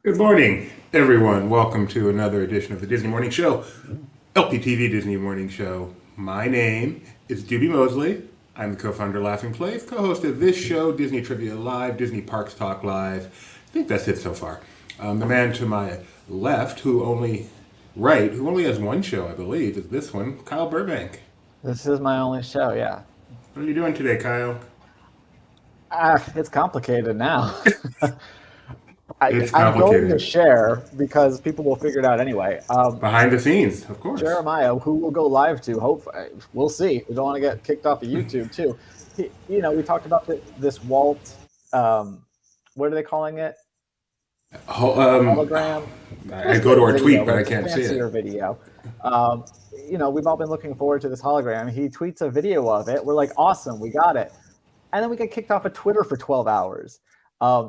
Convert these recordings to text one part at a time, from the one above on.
Good morning, everyone. Welcome to another edition of the Disney Morning Show, LPTV Disney Morning Show. My name is Doobie Mosley. I'm the co-founder of Laughing Plays, co-host of this show, Disney Trivia Live, Disney Parks Talk Live. I think that's it so far. The man to my left, who only has one show, I believe, is this one, Kyle Burbank. This is my only show, yeah. What are you doing today, Kyle? It's complicated now. It's I'm going to complicated. share because people will figure it out anyway. Behind the scenes, of course. Jeremiah, who we'll go live to, hopefully, we'll see. We don't want to get kicked off of YouTube too. We talked about this Walt. What are they calling it? Hologram. I go to our tweet, but I can't see it. Video. We've all been looking forward to this hologram. He tweets a video of it. We're like, awesome, we got it. And then we get kicked off of Twitter for 12 hours.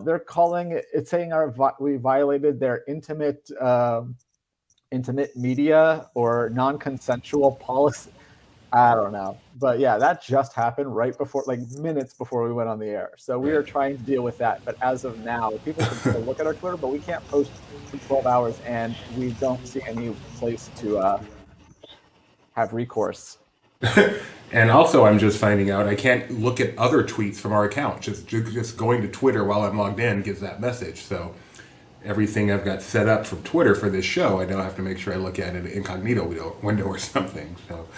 They're calling it saying we violated their intimate media or non-consensual policy. I don't know. But yeah, that just happened right before, like minutes before we went on the air. So we are trying to deal with that. But as of now, people can still look at our Twitter, but we can't post for 12 hours and we don't see any place to have recourse. And also, I'm just finding out I can't look at other tweets from our account. Just going to Twitter while I'm logged in gives that message. So everything I've got set up from Twitter for this show, I now have to make sure I look at it incognito window or something. So,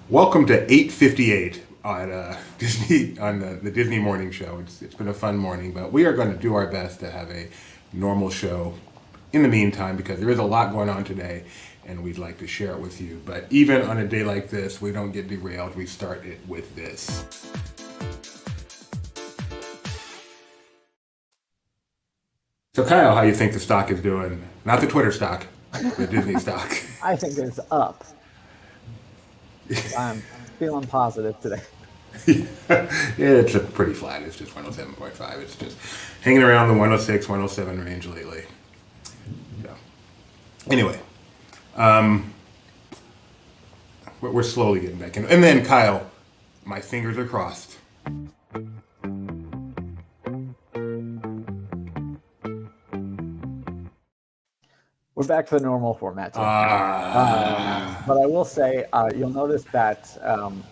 welcome to 8:58 on Disney on the Disney Morning Show. It's been a fun morning, but we are going to do our best to have a normal show in the meantime because there is a lot going on today. And we'd like to share it with you. But even on a day like this, we don't get derailed. We start it with this. So Kyle, how you think the stock is doing? Not the Twitter stock, the Disney stock. I think it's up. I'm feeling positive today. It's pretty flat. It's just 107.5. It's just hanging around the 106, 107 range lately. So, anyway. We're slowly getting back in. And then, Kyle, my fingers are crossed. We're back to the normal format. But I will say, you'll notice that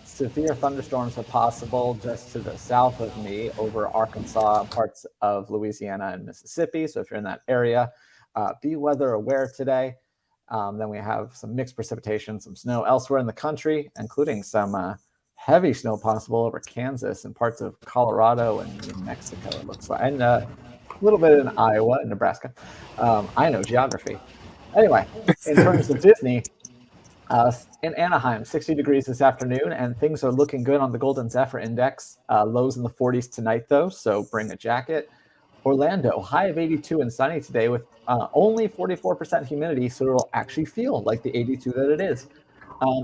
severe thunderstorms are possible just to the south of me over Arkansas, parts of Louisiana and Mississippi. So if you're in that area, be weather aware today. Then we have some mixed precipitation, some snow elsewhere in the country, including some heavy snow possible over Kansas and parts of Colorado and New Mexico, it looks like, and a little bit in Iowa and Nebraska. I know geography. Anyway, in terms of Disney, in Anaheim, 60 degrees this afternoon, and things are looking good on the Golden Zephyr Index. Lows in the 40s tonight, though, so bring a jacket. Orlando, high of 82 and sunny today with only 44% humidity, so it'll actually feel like the 82 that it is.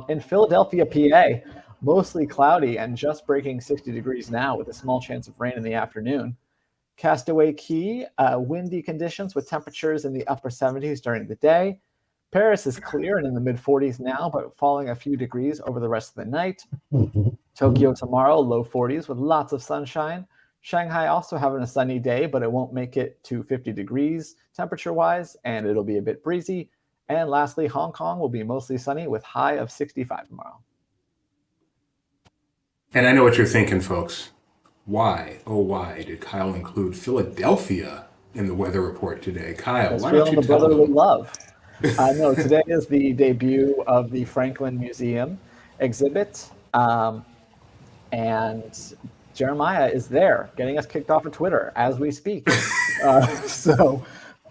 In Philadelphia, PA, mostly cloudy and just breaking 60 degrees now with a small chance of rain in the afternoon. Castaway Cay, windy conditions with temperatures in the upper 70s during the day. Paris is clear and in the mid-40s now, but falling a few degrees over the rest of the night. Tokyo tomorrow, low 40s with lots of sunshine. Shanghai also having a sunny day, but it won't make it to 50 degrees temperature-wise, and it'll be a bit breezy. And lastly, Hong Kong will be mostly sunny with high of 65 tomorrow. And I know what you're thinking, folks. Why, oh why, did Kyle include Philadelphia in the weather report today? Kyle, why don't you tell them? Love. No, today is the debut of the Franklin Museum exhibit, and Jeremiah is there getting us kicked off of Twitter as we speak. So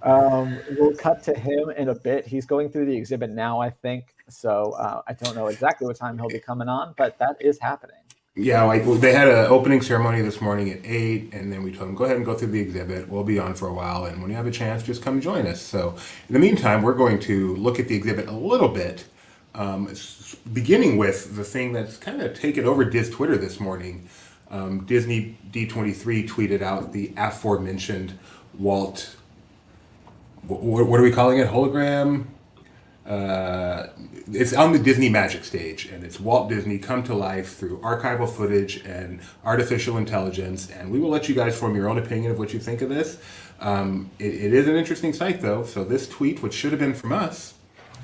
we'll cut to him in a bit. He's going through the exhibit now, I think. So I don't know exactly what time he'll be coming on, but that is happening. Yeah, they had an opening ceremony this morning at 8, and then we told them, go ahead and go through the exhibit. We'll be on for a while, and when you have a chance, just come join us. So in the meantime, we're going to look at the exhibit a little bit, beginning with the thing that's kind of taken over Diz Twitter this morning. Disney D23 tweeted out the aforementioned Walt, what are we calling it? Hologram? It's on the Disney Magic stage, and it's Walt Disney come to life through archival footage and artificial intelligence, and we will let you guys form your own opinion of what you think of this. It is an interesting site, though. So this tweet, which should have been from us,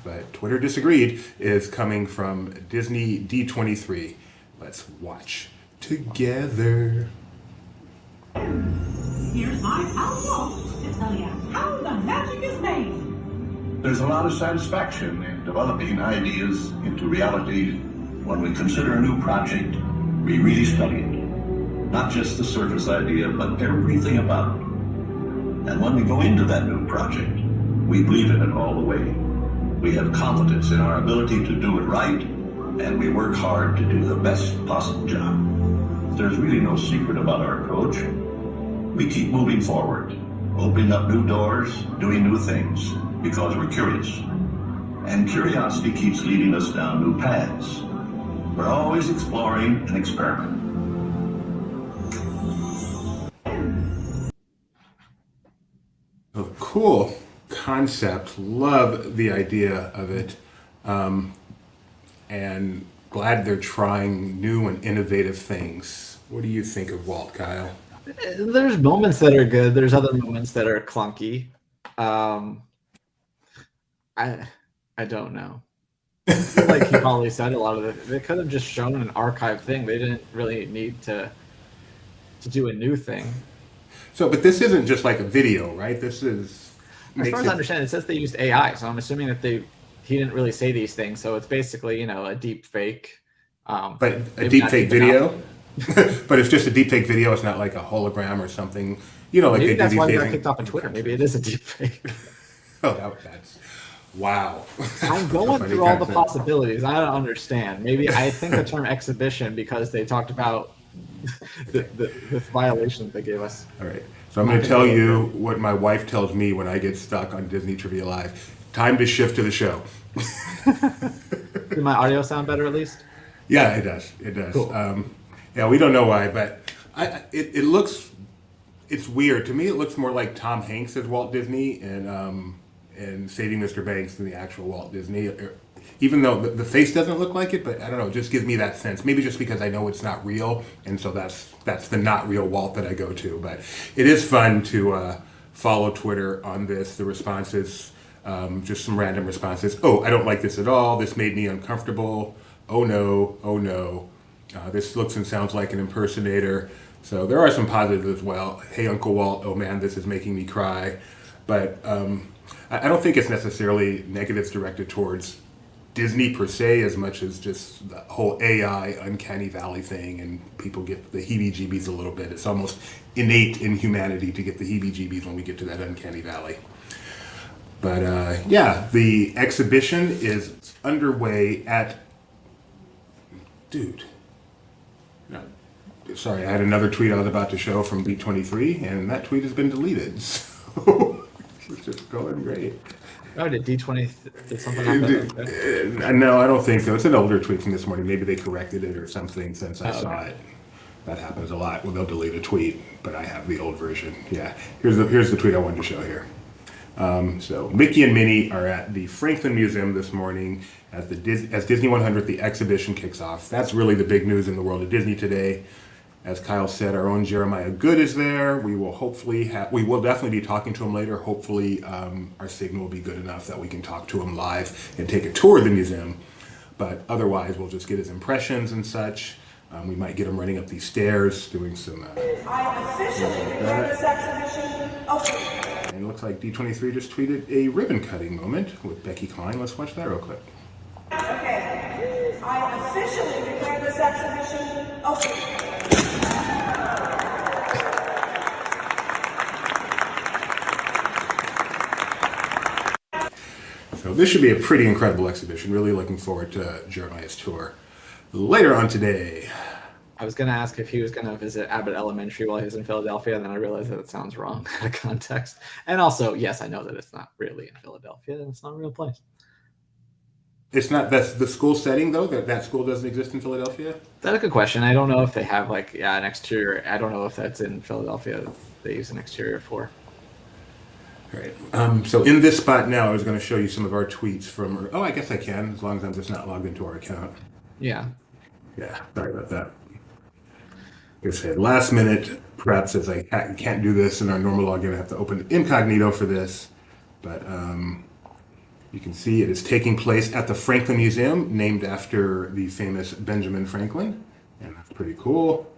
but Twitter disagreed, is coming from Disney D23. Let's watch together. Here's my pal Walt to tell you how the magic is made. There's a lot of satisfaction in developing ideas into reality. When we consider a new project, we really study it. Not just the surface idea, but everything about it. And when we go into that new project, we believe in it all the way. We have confidence in our ability to do it right, and we work hard to do the best possible job. There's really no secret about our approach. We keep moving forward, opening up new doors, doing new things, because we're curious. And curiosity keeps leading us down new paths. We're always exploring and experimenting. Oh, cool concept. Love the idea of it. And glad they're trying new and innovative things. What do you think of Walt, Kyle? There's moments that are good. There's other moments that are clunky. I don't know. I feel like he probably said a lot of it. They could have just shown an archive thing. They didn't really need to do a new thing. So, but this isn't just like a video, right? This is... As far as I understand, it says they used AI, so I'm assuming that he didn't really say these things. So it's basically, a deep fake. But a deep fake video? But it's just a deep fake video. It's not like a hologram or something. Like maybe they that's do why these they got days. kicked off of Twitter. Maybe it is a deep fake. Oh, that's... Wow. I'm going through all the possibilities. I don't understand. Maybe I think the term exhibition because they talked about the violations they gave us. All right. So I'm going to tell you what my wife tells me when I get stuck on Disney Trivia Live. Time to shift to the show. Did my audio sound better at least? Yeah, it does. It does. Cool. Yeah, we don't know why, but it looks... It's weird. To me, it looks more like Tom Hanks as Walt Disney and Saving Mr. Banks than the actual Walt Disney. Even though the face doesn't look like it, but I don't know, it just gives me that sense. Maybe just because I know it's not real, and so that's the not real Walt that I go to. But it is fun to follow Twitter on this. The responses, just some random responses. Oh, I don't like this at all. This made me uncomfortable. Oh no, oh no. This looks and sounds like an impersonator. So there are some positives as well. Hey, Uncle Walt, oh man, this is making me cry. But I don't think it's necessarily negatives directed towards Disney per se as much as just the whole AI uncanny valley thing, and people get the heebie-jeebies a little bit. It's almost innate in humanity to get the heebie-jeebies when we get to that uncanny valley. But yeah, the exhibition is underway at... Dude. No. Sorry, I had another tweet I was about to show from D23, and that tweet has been deleted. So it's just going great. Oh, did D20 did something happen? No, I don't think so. It's an older tweet from this morning. Maybe they corrected it or something since I saw it. That happens a lot when they'll delete a tweet, but I have the old version. Yeah, here's the tweet I wanted to show here. So Mickey and Minnie are at the Franklin Museum this morning as Disney100 the exhibition kicks off. That's really the big news in the world of Disney today. As Kyle said, our own Jeremiah Good is there. We will definitely be talking to him later. Hopefully our signal will be good enough that we can talk to him live and take a tour of the museum. But otherwise, we'll just get his impressions and such. We might get him running up these stairs, doing some... I officially declare this exhibition open. And it looks like D23 just tweeted a ribbon cutting moment with Becky Klein. Let's watch that real quick. Okay. I officially declare this exhibition open. So this should be a pretty incredible exhibition. Really looking forward to Jeremiah's tour later on today. I was going to ask if he was going to visit Abbott Elementary while he was in Philadelphia, and then I realized that it sounds wrong out of context. And also, yes, I know that it's not really in Philadelphia, and it's not a real place. It's not, that's the school setting, though? That school doesn't exist in Philadelphia? That's a good question. I don't know if they have, an exterior. I don't know if that's in Philadelphia they use an exterior for. All right. So in this spot now, I was going to show you some of our tweets from... Oh, I guess I can, as long as I'm just not logged into our account. Yeah. Yeah, sorry about that. I said, last minute prep says I can't do this in our normal login. I have to open incognito for this. But you can see it is taking place at the Franklin Museum, named after the famous Benjamin Franklin. And that's pretty cool.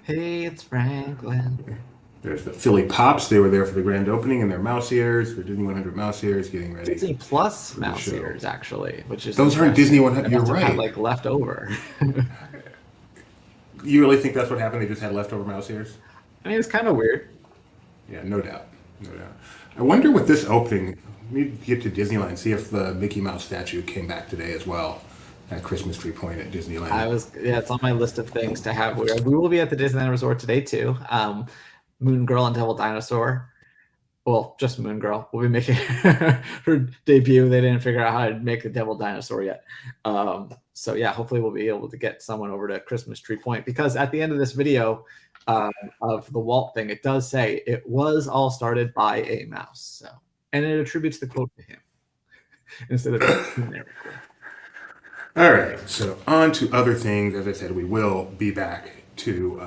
Hey, it's Franklin. There's the Philly Pops. They were there for the grand opening in their mouse ears, their Disney100 mouse ears, getting ready. Disney Plus mouse ears, actually, which is those aren't Disney100. You're right. Like leftover. You really think that's what happened? They just had leftover mouse ears? I mean, it's kind of weird. Yeah, no doubt. No doubt. I wonder with this opening, we need to get to Disneyland, see if the Mickey Mouse statue came back today as well at Christmas Tree Point at Disneyland. It's on my list of things to have. We will be at the Disneyland Resort today, too. Moon Girl and Devil Dinosaur. Well, just Moon Girl. We'll be making her debut. They didn't figure out how to make the Devil Dinosaur yet. So yeah, hopefully we'll be able to get someone over to Christmas Tree Point, because at the end of this video of the Walt thing, it does say it was all started by a mouse. So, and it attributes the quote to him instead of there. All right, so on to other things. As I said, we will be back to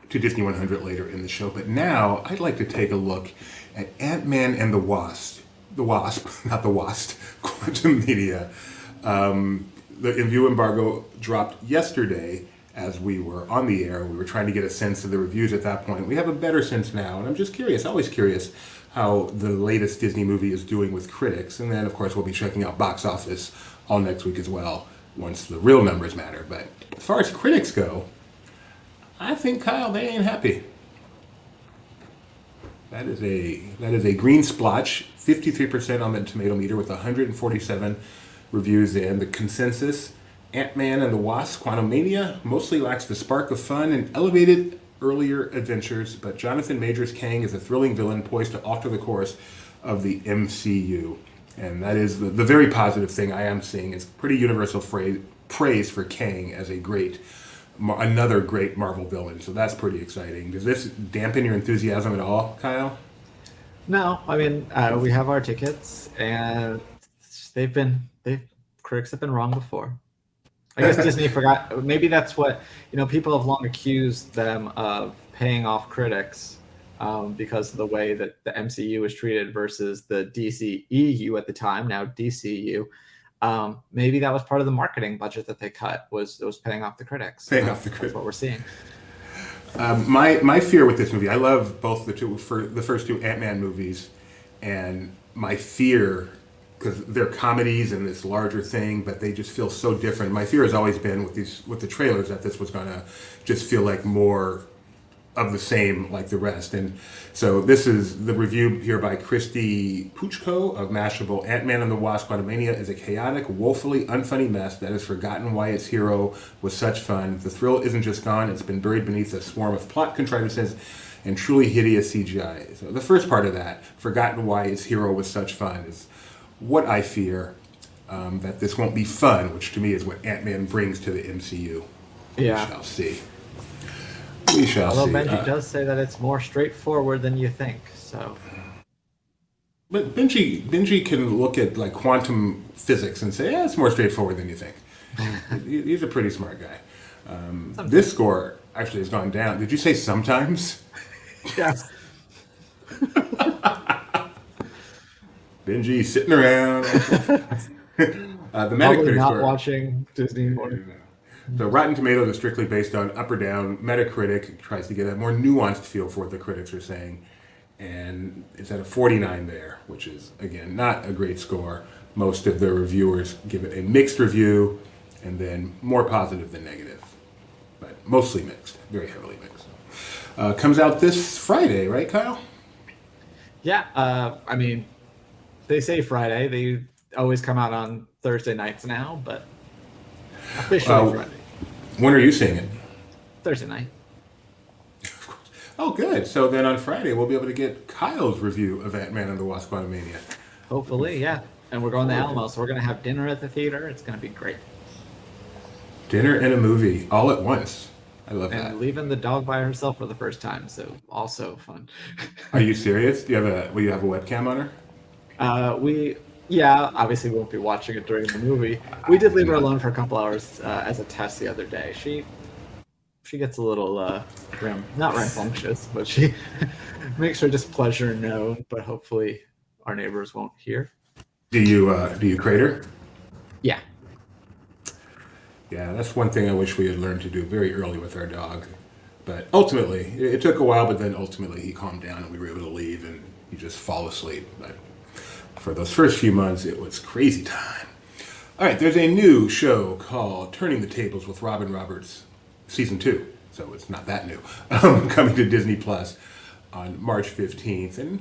Disney100 later in the show, but now I'd like to take a look at Ant-Man and the Wasp, not the Wasp, Quantumania. The review embargo dropped yesterday as we were on the air. We were trying to get a sense of the reviews at that point. We have a better sense now, and I'm just curious, always curious, how the latest Disney movie is doing with critics. And then, of course, we'll be checking out box office all next week as well, once the real numbers matter. But as far as critics go, I think, Kyle, they ain't happy. That is a green splotch, 53% on the tomato meter with 147 reviews in. The consensus, Ant-Man and the Wasp, Quantumania, mostly lacks the spark of fun and elevated earlier adventures, but Jonathan Majors Kang is a thrilling villain poised to alter the course of the MCU. And that is the very positive thing I am seeing. It's pretty universal praise for Kang as another great Marvel villain. So that's pretty exciting. Does this dampen your enthusiasm at all, Kyle? No, I mean, we have our tickets, and critics have been wrong before. I guess Disney forgot. Maybe that's what, people have long accused them of paying off critics because of the way that the MCU was treated versus the DCEU at the time, now DCU. Maybe that was part of the marketing budget that they cut, was paying off the critics. That's what we're seing. My fear with this movie, I love both the first two Ant-Man movies, and my fear, because they're comedies and this larger thing, but they just feel so different. My fear has always been with the trailers that this was gonna just feel like more of the same like the rest. And so this is the review here by Christy Puchko of Mashable. Ant-Man and the Wasp Quantumania is a chaotic, woefully unfunny mess that has forgotten why its hero was such fun. The thrill isn't just gone, it's been buried beneath a swarm of plot contrivances and truly hideous CGI. So the first part of that, forgotten why its hero was such fun, is what I fear, that this won't be fun, which to me is what Ant-Man brings to the MCU. Yeah. We shall see. We shall see. Although Benji does say that it's more straightforward than you think, so. But Benji can look at like quantum physics and say, yeah, it's more straightforward than you think. He's a pretty smart guy. This score actually has gone down. Did you say sometimes? Yes. Benji sitting around. The Metacritic not score. Watching Disney more. So Rotten Tomatoes is strictly based on up or down. Metacritic tries to get a more nuanced feel for what the critics are saying. And it's at a 49 there, which is, again, not a great score. Most of the reviewers give it a mixed review, and then more positive than negative. But mostly mixed, very heavily mixed. Comes out this Friday, right, Kyle? Yeah, I mean, they say Friday. They always come out on Thursday nights now, but officially Friday. When are you seeing it? Thursday night. Oh, good. So then on Friday, we'll be able to get Kyle's review of Ant-Man and the Wasp Quantumania. Hopefully, yeah. And we're going to Alamo, so we're going to have dinner at the theater. It's going to be great. Dinner and a movie all at once. I love that. And leaving the dog by herself for the first time, so also fun. Are you serious? Will you have a webcam on her? Yeah, obviously we won't be watching it during the movie. We did leave her alone for a couple hours as a test the other day. She gets a little not rambunctious, but she makes her displeasure known. But hopefully, our neighbors won't hear. Do you crater? Yeah. Yeah, that's one thing I wish we had learned to do very early with our dog. But ultimately, it took a while, but then ultimately he calmed down and we were able to leave and he just fall asleep. But for those first few months, it was crazy time. All right, there's a new show called Turning the Tables with Robin Roberts, Season 2. So it's not that new. Coming to Disney Plus on March 15th. And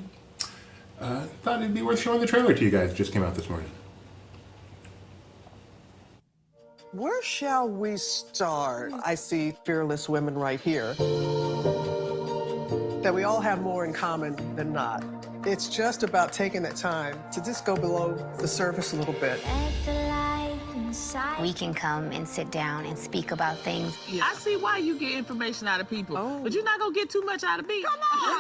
thought it'd be worth showing the trailer to you guys. It just came out this morning. Where shall we start? I see fearless women right here. That we all have more in common than not. It's just about taking that time to just go below the surface a little bit. We can come and sit down and speak about things. Yeah. I see why you get information out of people, but you're not gonna get too much out of me. Come on!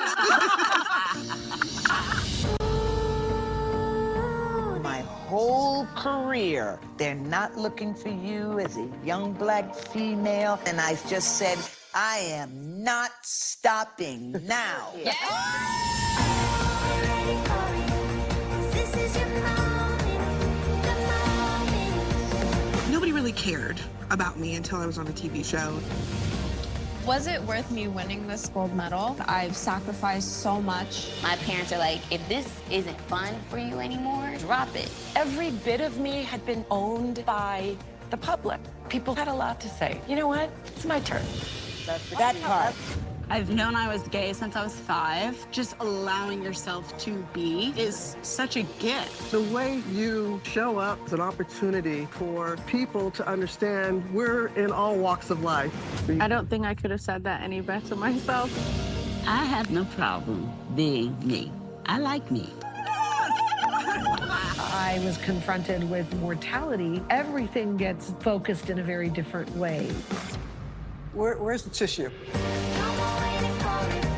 My whole career, they're not looking for you as a young black female, and I just said, I am not stopping now. Nobody really cared about me until I was on a TV show. Was it worth me winning this gold medal? I've sacrificed so much. My parents are like, if this isn't fun for you anymore, drop it. Every bit of me had been owned by the public. People had a lot to say. You know what? It's my turn. That part. I've known I was gay since I was 5. Just allowing yourself to be is such a gift. The way you show up is an opportunity for people to understand we're in all walks of life. I don't think I could have said that any better myself. I have no problem being me. I like me. I was confronted with mortality. Everything gets focused in a very different way. Where's the tissue?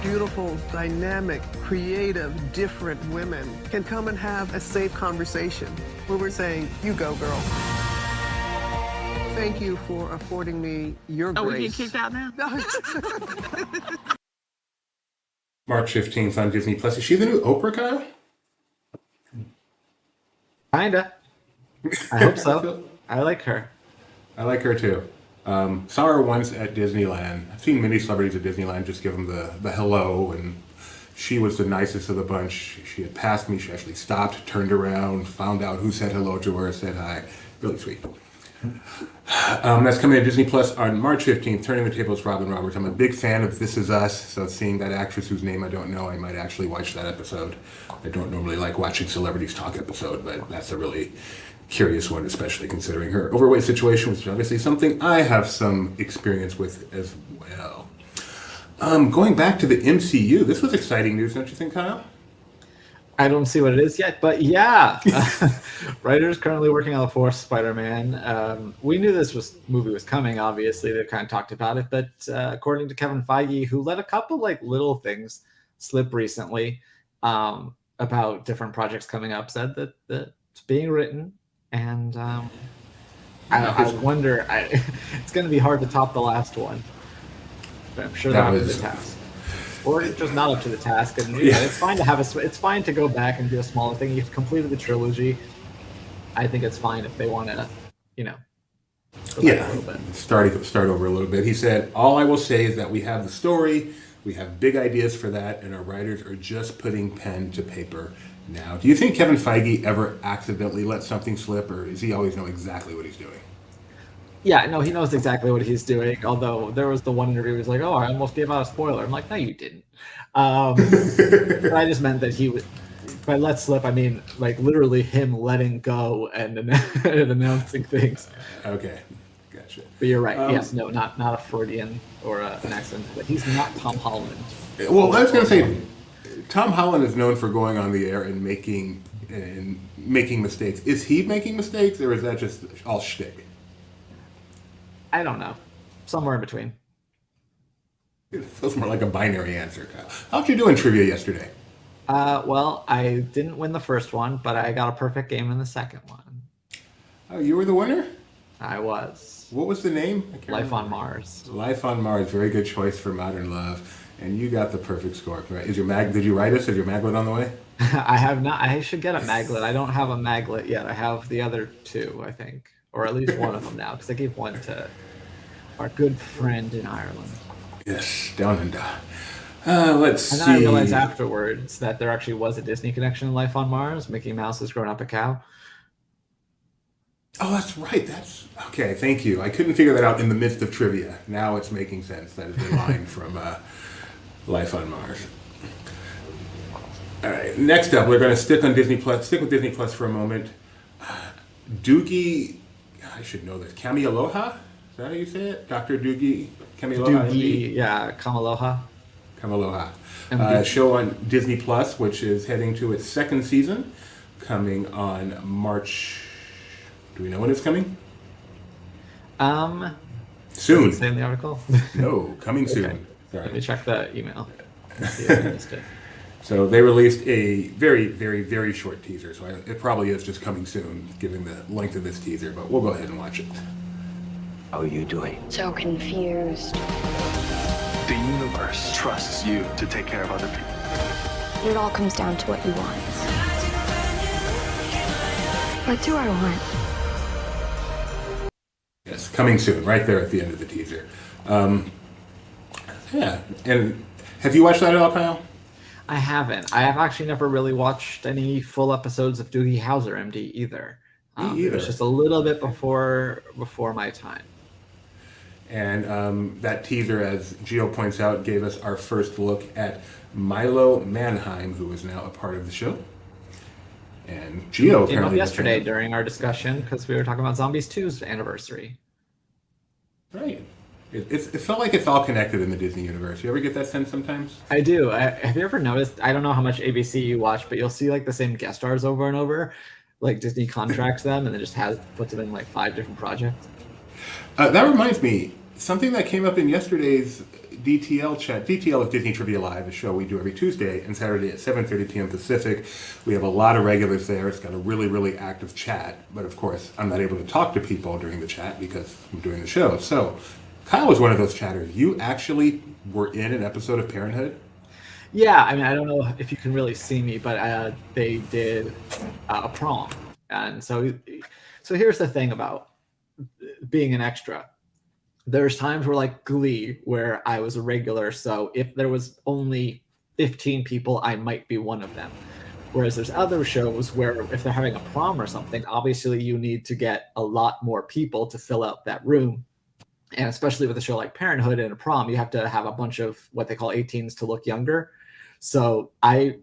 Beautiful, dynamic, creative, different women can come and have a safe conversation where we're saying, you go, girl. Thank you for affording me your grace. Oh, we get kicked out now? March 15th on Disney Plus. Is she the new Oprah, Kyle? Kinda. I hope so. I like her. I like her too. Saw her once at Disneyland. I've seen many celebrities at Disneyland just give them the hello, and she was the nicest of the bunch. She had passed me. She actually stopped, turned around, found out who said hello to her, said hi. Really sweet. That's coming to Disney Plus on March 15th, Turning the Tables with Robin Roberts. I'm a big fan of This Is Us, so seeing that actress whose name I don't know, I might actually watch that episode. I don't normally like watching celebrities talk episode, but that's a really curious one, especially considering her overweight situation, which is obviously something I have some experience with as well. Going back to the MCU, this was exciting news, don't you think, Kyle? I don't see what it is yet, but yeah. Writers currently working on the fourth Spider-Man. We knew this movie was coming, obviously. They kind of talked about it, but according to Kevin Feige, who let a couple little things slip recently about different projects coming up, said that it's being written. And I wonder, it's going to be hard to top the last one. But I'm sure they're up to the task. Or just not up to the task. And it's fine to have it's fine to go back and do a smaller thing. You've completed the trilogy. I think it's fine if they want to, go back a little bit. Start over a little bit. He said, all I will say is that we have the story, we have big ideas for that, and our writers are just putting pen to paper now. Do you think Kevin Feige ever accidentally let something slip, or does he always know exactly what he's doing? Yeah, no, he knows exactly what he's doing. Although there was the one interview where he was like, "Oh, I almost gave out a spoiler." I'm like, "No, you didn't." But I just meant that he would. By let slip, I mean literally him letting go and announcing things. Okay, gotcha. But you're right. Yes, no, not a Freudian or an accident. But he's not Tom Holland. Well, I was going to say, Tom Holland is known for going on the air and making mistakes. Is he making mistakes, or is that just all shtick? I don't know. Somewhere in between. It feels more like a binary answer. How'd you do in trivia yesterday? Well, I didn't win the first one, but I got a perfect game in the second one. Oh, you were the winner? I was. What was the name? Life on Mars. Life on Mars. Very good choice for Modern Love. And you got the perfect score. Right? Did you write us? Is your maglet on the way? I have not. I should get a maglet. I don't have a maglet yet. I have the other two, I think, or at least one of them now, because I gave one to our good friend in Ireland. Yes, down under. Let's see. And then I realized afterwards that there actually was a Disney connection in Life on Mars. Mickey Mouse has grown up a cow. Oh, that's right. That's okay. Thank you. I couldn't figure that out in the midst of trivia. Now it's making sense. That is the line from Life on Mars. All right. Next up, we're going to stick with Disney Plus for a moment. Doogie, I should know this. Kamialoha? Is that how you say it? Dr. Doogie Kamialoha? Doogie, yeah, Kamaloha. Kamaloha. Show on Disney Plus, which is heading to its second season, coming on March. Do we know when it's coming? Soon. Does it say in the article? No, coming soon. Okay. Sorry. Let me check the email. See if I missed it. So they released a very, very, very short teaser. So it probably is just coming soon, given the length of this teaser. But we'll go ahead and watch it. How are you doing? So confused. The universe trusts you to take care of other people. It all comes down to what you want. What do I want? Yes, coming soon, right there at the end of the teaser. Yeah, and have you watched that at all, Kyle? I haven't. I have actually never really watched any full episodes of Doogie Howser, MD, either. It was just a little bit before my time. And that teaser, as Gio points out, gave us our first look at Milo Manheim, who is now a part of the show. And Gio came up yesterday during our discussion because we were talking about Zombies 2's anniversary. Right. It felt like it's all connected in the Disney universe. You ever get that sense sometimes? I do. Have you ever noticed? I don't know how much ABC you watch, but you'll see like the same guest stars over and over. Like Disney contracts them and then just puts them in like 5 different projects. That reminds me, something that came up in yesterday's DTL chat. DTL is Disney Trivia Live, a show we do every Tuesday and Saturday at 7:30 p.m. Pacific. We have a lot of regulars there. It's got a really, really active chat. But of course, I'm not able to talk to people during the chat because I'm doing the show. So Kyle was one of those chatters. You actually were in an episode of Parenthood? Yeah, I mean, I don't know if you can really see me, but they did a prom. And so here's the thing about being an extra. There's times where like Glee, where I was a regular. So if there was only 15 people, I might be one of them. Whereas there's other shows where if they're having a prom or something, obviously you need to get a lot more people to fill out that room. And especially with a show like Parenthood and a prom, you have to have a bunch of what they call 18s to look younger. So I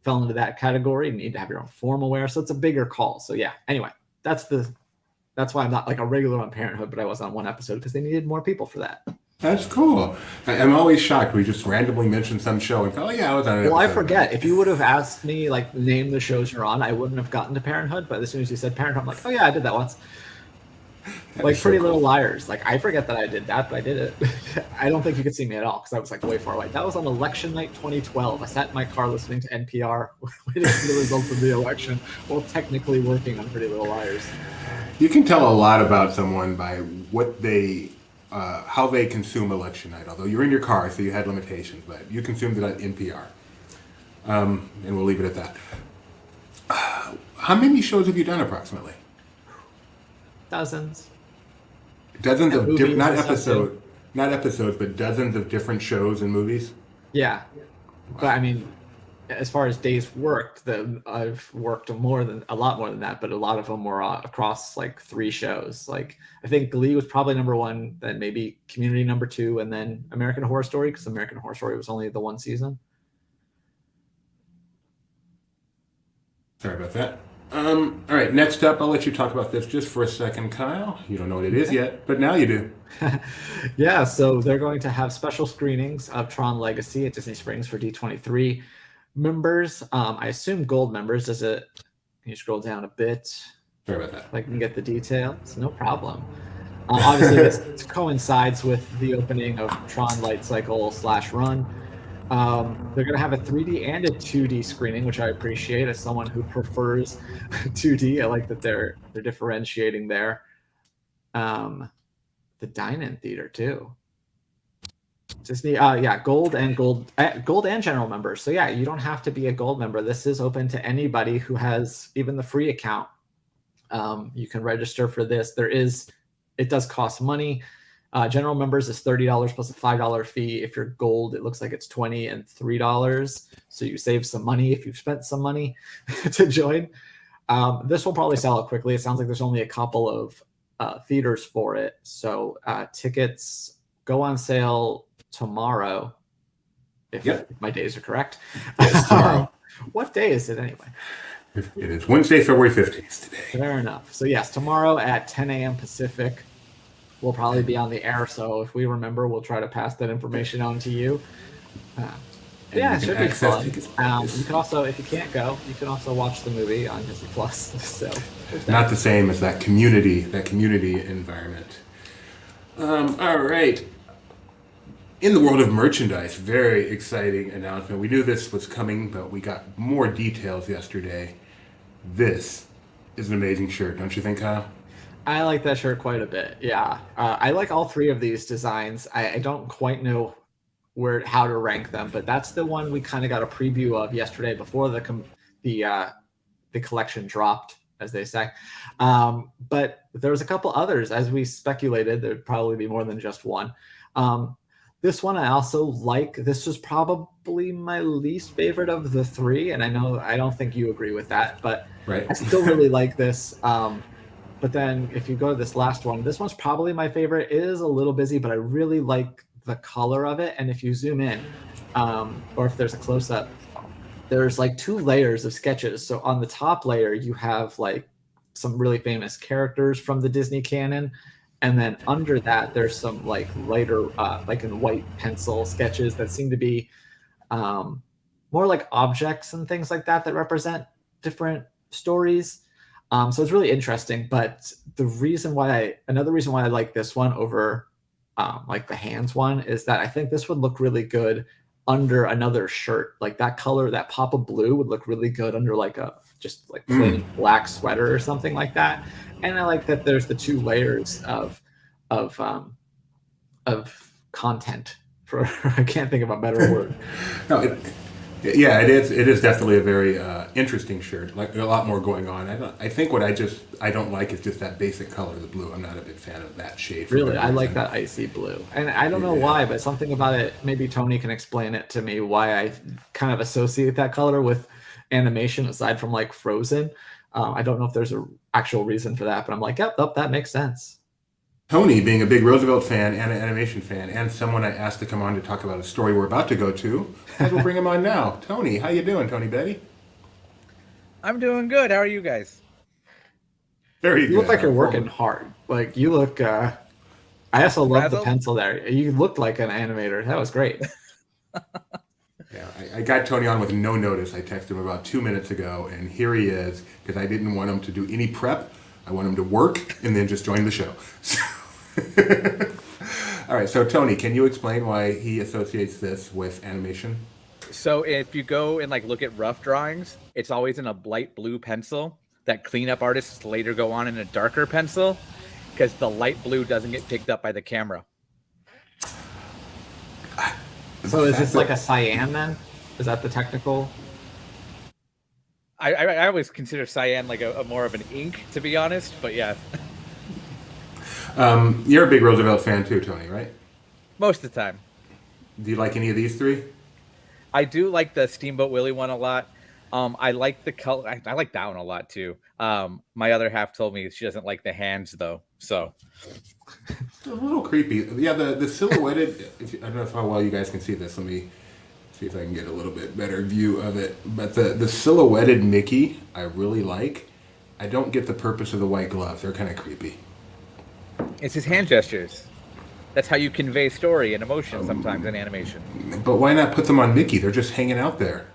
fell into that category. You need to have your own formal wear. So it's a bigger call. So yeah, anyway, that's why I'm not like a regular on Parenthood, but I was on one episode because they needed more people for that. That's cool. I'm always shocked. We just randomly mentioned some show and go, oh yeah, I was on an episode. Well, I forget. If you would have asked me, like, name the shows you're on, I wouldn't have gotten to Parenthood. But as soon as you said Parenthood, I'm like, oh yeah, I did that once. Like Pretty Little Liars. Like, I forget that I did that, but I did it. I don't think you could see me at all because I was like way far away. That was on election night 2012. I sat in my car listening to NPR, waiting for the results of the election, while technically working on Pretty Little Liars. You can tell a lot about someone by what how they consume election night. Although you're in your car, so you had limitations, but you consumed it on NPR. And we'll leave it at that. How many shows have you done approximately? Dozens. Dozens of different, not episodes, but dozens of different shows and movies. Yeah, but I mean, as far as days worked, I've worked a lot more than that, but a lot of them were across like 3 shows. Like I think Glee was probably number 1, then maybe Community number 2, and then American Horror Story, because American Horror Story was only the 1 season. Sorry about that. All right, next up, I'll let you talk about this just for a second, Kyle. You don't know what it is yet, but now you do. Yeah, so they're going to have special screenings of Tron Legacy at Disney Springs for D23 members. I assume gold members. Can you scroll down a bit? Sorry about that. I can get the details. No problem. Obviously, this coincides with the opening of Tron Light Cycle / Run. They're going to have a 3D and a 2D screening, which I appreciate as someone who prefers 2D. I like that they're differentiating there. the dine-in theater too. Disney, gold and general members. So yeah, you don't have to be a gold member. This is open to anybody who has even the free account. You can register for this. It does cost money. General members is $30 plus a $5 fee. If you're gold, it looks like it's $20 and $3. So you save some money if you've spent some money to join. This will probably sell out quickly. It sounds like there's only a couple of theaters for it. So tickets go on sale tomorrow, if my days are correct. Yes, tomorrow. What day is it anyway? It is Wednesday, February 15th today. Fair enough. So yes, tomorrow at 10 a.m. Pacific, we'll probably be on the air. So if we remember, we'll try to pass that information on to you. Yeah, it should be fun. You can also, if you can't go, you can also watch the movie on Disney Plus. So not the same as that community environment. All right. In the world of merchandise, very exciting announcement. We knew this was coming, but we got more details yesterday. This is an amazing shirt, don't you think, Kyle? I like that shirt quite a bit. Yeah, I like all three of these designs. I don't quite know how to rank them, but that's the one we kind of got a preview of yesterday before the collection dropped, as they say. But there was a couple others, as we speculated. There'd probably be more than just one. This one I also like. This was probably my least favorite of the three, and I don't think you agree with that, but right. I still really like this. But then if you go to this last one, this one's probably my favorite. It is a little busy, but I really like the color of it. And if you zoom in, or if there's a close-up, there's like 2 layers of sketches. So on the top layer, you have like some really famous characters from the Disney canon. And then under that, there's some like lighter, like in white pencil sketches that seem to be more like objects and things like that represent different stories. So it's really interesting. But another reason why I like this one over like the hands one is that I think this would look really good under another shirt. Like that color, that pop of blue would look really good under like a just like plain black sweater or something like that. And I like that there's the 2 layers of content. For I can't think of a better word. No, it is definitely a very interesting shirt. Like a lot more going on. I think what I don't like is just that basic color, the blue. I'm not a big fan of that shade. Really, I like that icy blue, and I don't know why, but something about it. Maybe Tony can explain it to me why I kind of associate that color with animation, aside from like Frozen. I don't know if there's an actual reason for that, but I'm like, yep, that makes sense. Tony, being a big Roosevelt fan and an animation fan, and someone I asked to come on to talk about a story we're about to go to, we'll bring him on now. Tony, how you doing, Tony Betty? I'm doing good. How are you guys? Very good. You look like you're working hard. Like you look. I also love the pencil there. You looked like an animator. That was great. Yeah, I got Tony on with no notice. I texted him about 2 minutes ago, and here he is, because I didn't want him to do any prep. I want him to work and then just join the show. All right, so Tony, can you explain why he associates this with animation? So if you go and like look at rough drawings, it's always in a light blue pencil that cleanup artists later go on in a darker pencil because the light blue doesn't get picked up by the camera. So is this like a cyan then? Is that the technical? I always consider cyan like a more of an ink, to be honest, but yeah. You're a big Roosevelt fan too, Tony, right? Most of the time. Do you like any of these 3? I do like the Steamboat Willie one a lot. I like the color. I like that one a lot too. My other half told me she doesn't like the hands though, so. It's a little creepy. Yeah, the silhouetted, I don't know how well you guys can see this. Let me see if I can get a little bit better view of it. But the silhouetted Mickey, I really like. I don't get the purpose of the white gloves. They're kind of creepy. It's his hand gestures. That's how you convey story and emotion sometimes in animation. But why not put them on Mickey? They're just hanging out there.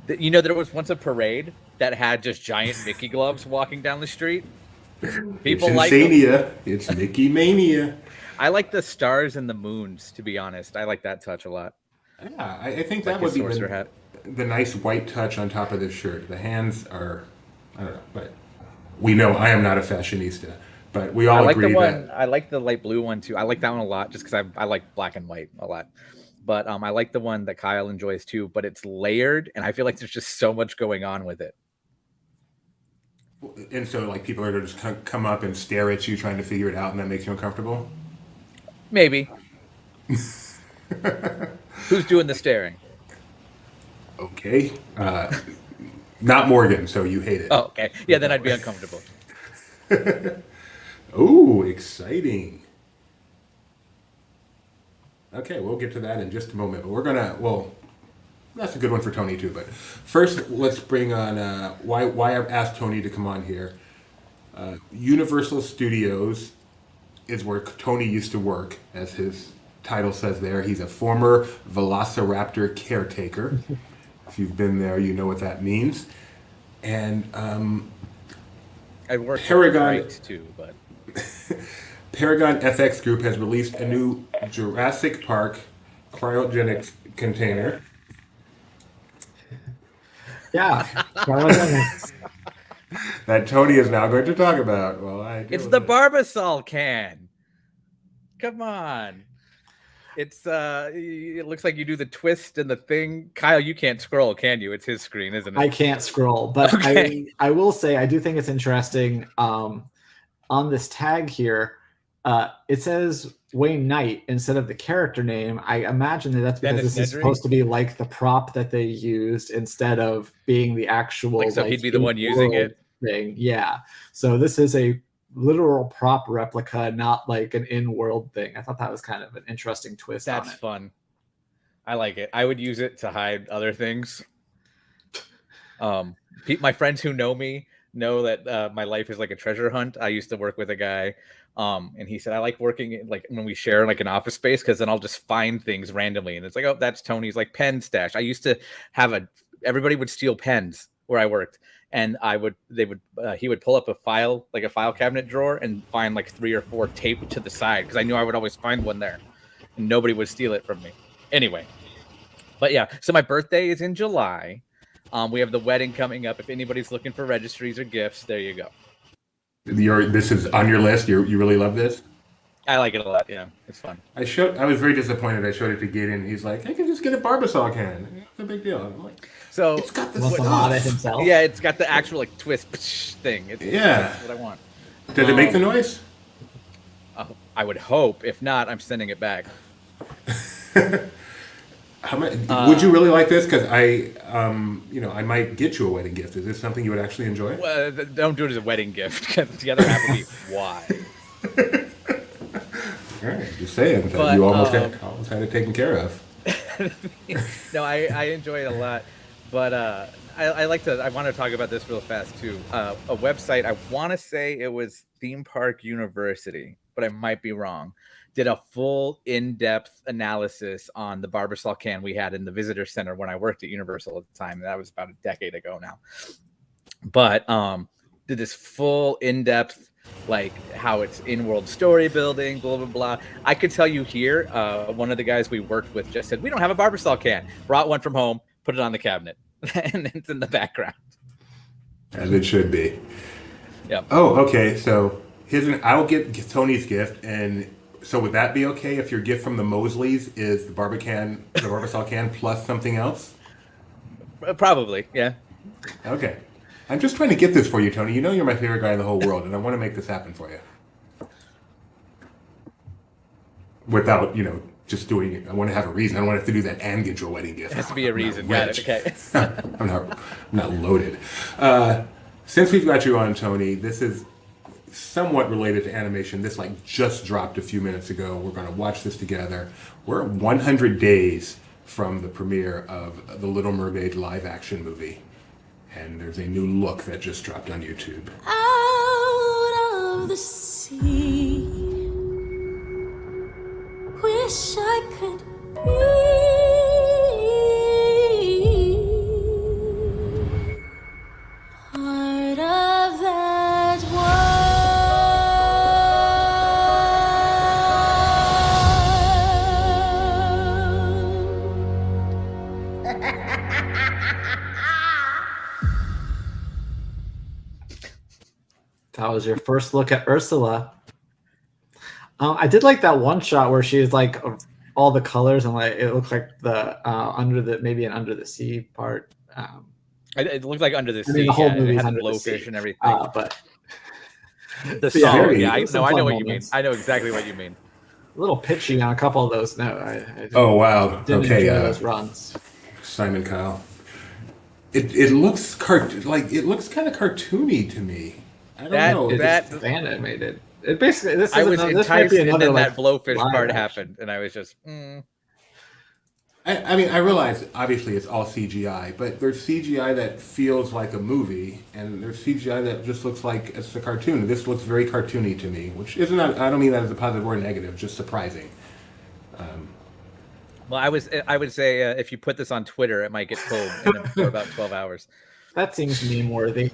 You know, there was once a parade that had just giant Mickey gloves walking down the street. People it's like Insania. It's Mickey Mania. I like the stars and the moons, to be honest. I like that touch a lot. Yeah, I think like that would be hat. The nice white touch on top of this shirt. The hands are, I don't know, but we know I am not a fashionista. But we all I like agree the one. that I like the light blue one too. I like that one a lot, just because I like black and white a lot. But I like the one that Kyle enjoys too. But it's layered, and I feel like there's just so much going on with it. and so like people are going to just come up and stare at you trying to figure it out, and that makes you uncomfortable. Maybe. Who's doing the staring? Okay, not Morgan. So you hate it. Oh, okay. Yeah, then I'd be uncomfortable. Ooh, exciting. Okay, we'll get to that in just a moment. But we're gonna, well, that's a good one for Tony too. But first, let's bring on why I've asked Tony to come on here. Universal Studios is where Tony used to work, as his title says there. He's a former Velociraptor caretaker. If you've been there, you know what that means. And I worked Paragon right too, but Paragon FX Group has released a new Jurassic Park cryogenics container. Yeah, cryogenics. That Tony is now going to talk about. Well, it's the Barbasol can. Come on. It's it looks like you do the twist and the thing. Kyle, you can't scroll, can you? It's his screen, isn't it? I can't scroll, but okay. I will say I do think it's interesting. On this tag here, it says Wayne Knight instead of the character name. I imagine that's because Dennis this is Nedry? supposed to be like the prop that they used instead of being the actual. Like, so he'd be the one using it. Thing. Yeah. So this is a literal prop replica, not like an in-world thing. I thought that was kind of an interesting twist. That's on it. fun. I like it. I would use it to hide other things. My friends who know me know that my life is like a treasure hunt. I used to work with a guy, and he said I like working in, like when we share like an office space, because then I'll just find things randomly, and it's like, oh, that's Tony's like pen stash. I used to have everybody would steal pens where I worked. And he would pull up a file cabinet drawer and find like 3 or 4 taped to the side, because I knew I would always find one there, and nobody would steal it from me. Anyway, but yeah, so my birthday is in July. We have the wedding coming up. If anybody's looking for registries or gifts, there you go. This is on your list. You really love this? I like it a lot. Yeah, it's fun. I was very disappointed. I showed it to Gideon. He's like, I can just get a Barbasol can. It's a big deal. I'm like, so it's got this himself. Yeah, it's got the actual like twist thing. That's what I want. Does it make the noise? I would hope. If not, I'm sending it back. Would you really like this? Because I might get you a wedding gift. Is this something you would actually enjoy? Well, don't do it as a wedding gift, because the other half would be why. All right, just saying. But, you almost had it taken care of. No, I enjoy it a lot, but I want to talk about this real fast too. A website, I want to say it was Theme Park University, but I might be wrong, did a full in-depth analysis on the Barbasol can we had in the visitor center when I worked at Universal at the time. That was about a decade ago now. But did this full in-depth, like how it's in-world story building, blah, blah, blah. I could tell you here, one of the guys we worked with just said, we don't have a Barbasol can. Brought one from home, put it on the cabinet, and it's in the background. As it should be. Yep. Oh, okay. So I'll get Tony's gift, and so would that be okay if your gift from the Mosleys is the Barbasol can plus something else? Probably, yeah. Okay. I'm just trying to get this for you, Tony. You know you're my favorite guy in the whole world, and I want to make this happen for you. Without, just doing it. I want to have a reason. I don't want to have to do that and get you a wedding gift. It has to be a reason. Got it. Okay. I'm not loaded. Since we've got you on, Tony, this is somewhat related to animation. This just dropped a few minutes ago. We're going to watch this together. We're 100 days from the premiere of the Little Mermaid live action movie. And there's a new look that just dropped on YouTube. Out of the sea, wish I could be part of that That was your first look at Ursula. I did like that one shot where she's like all the colors and like it looks like the under the sea part. It looked like Under the Sea. I mean, the whole yeah, movie's it had under the the sea, blowfish and everything. but the yeah, song, yeah, I some know fun what you mean. moments. I know exactly what you mean. A little pitchy on a couple of those. No, I Oh wow. didn't Okay. enjoy those runs. Simon Cowell. It looks it looks kind of cartoony to me. I don't know. It's animated. It basically this is I was this might enticed, be and another then like that blowfish live part action. happened, and I was just. I mean, I realize obviously it's all CGI, but there's CGI that feels like a movie, and there's CGI that just looks like it's a cartoon. This looks very cartoony to me, which isn't. I don't mean that as a positive or negative, just surprising. Well, I would say if you put this on Twitter, it might get pulled for about 12 hours. That seems meme worthy.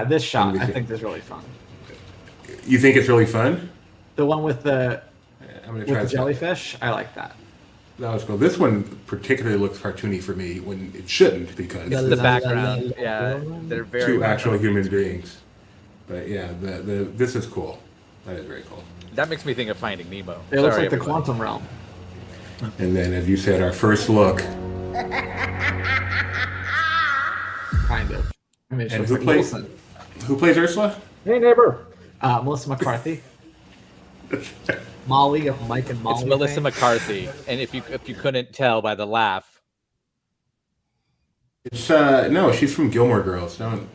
This shot I think is really fun. You think it's really fun? The one with the try jellyfish, I like that. That was cool. This one particularly looks cartoony for me when it shouldn't, because It's the background. Yeah, they're very two much actual on human beings. But yeah, this is cool. That is very cool. That makes me think of Finding Nemo. It looks like the quantum realm. And then, as you said, our first look. Kind of. I mean, And who plays Ursula? Hey, neighbor. Melissa McCarthy. Molly of Mike and Molly. It's Melissa fame. McCarthy, and if you couldn't tell by the laugh, It's no, she's from Gilmore Girls. No,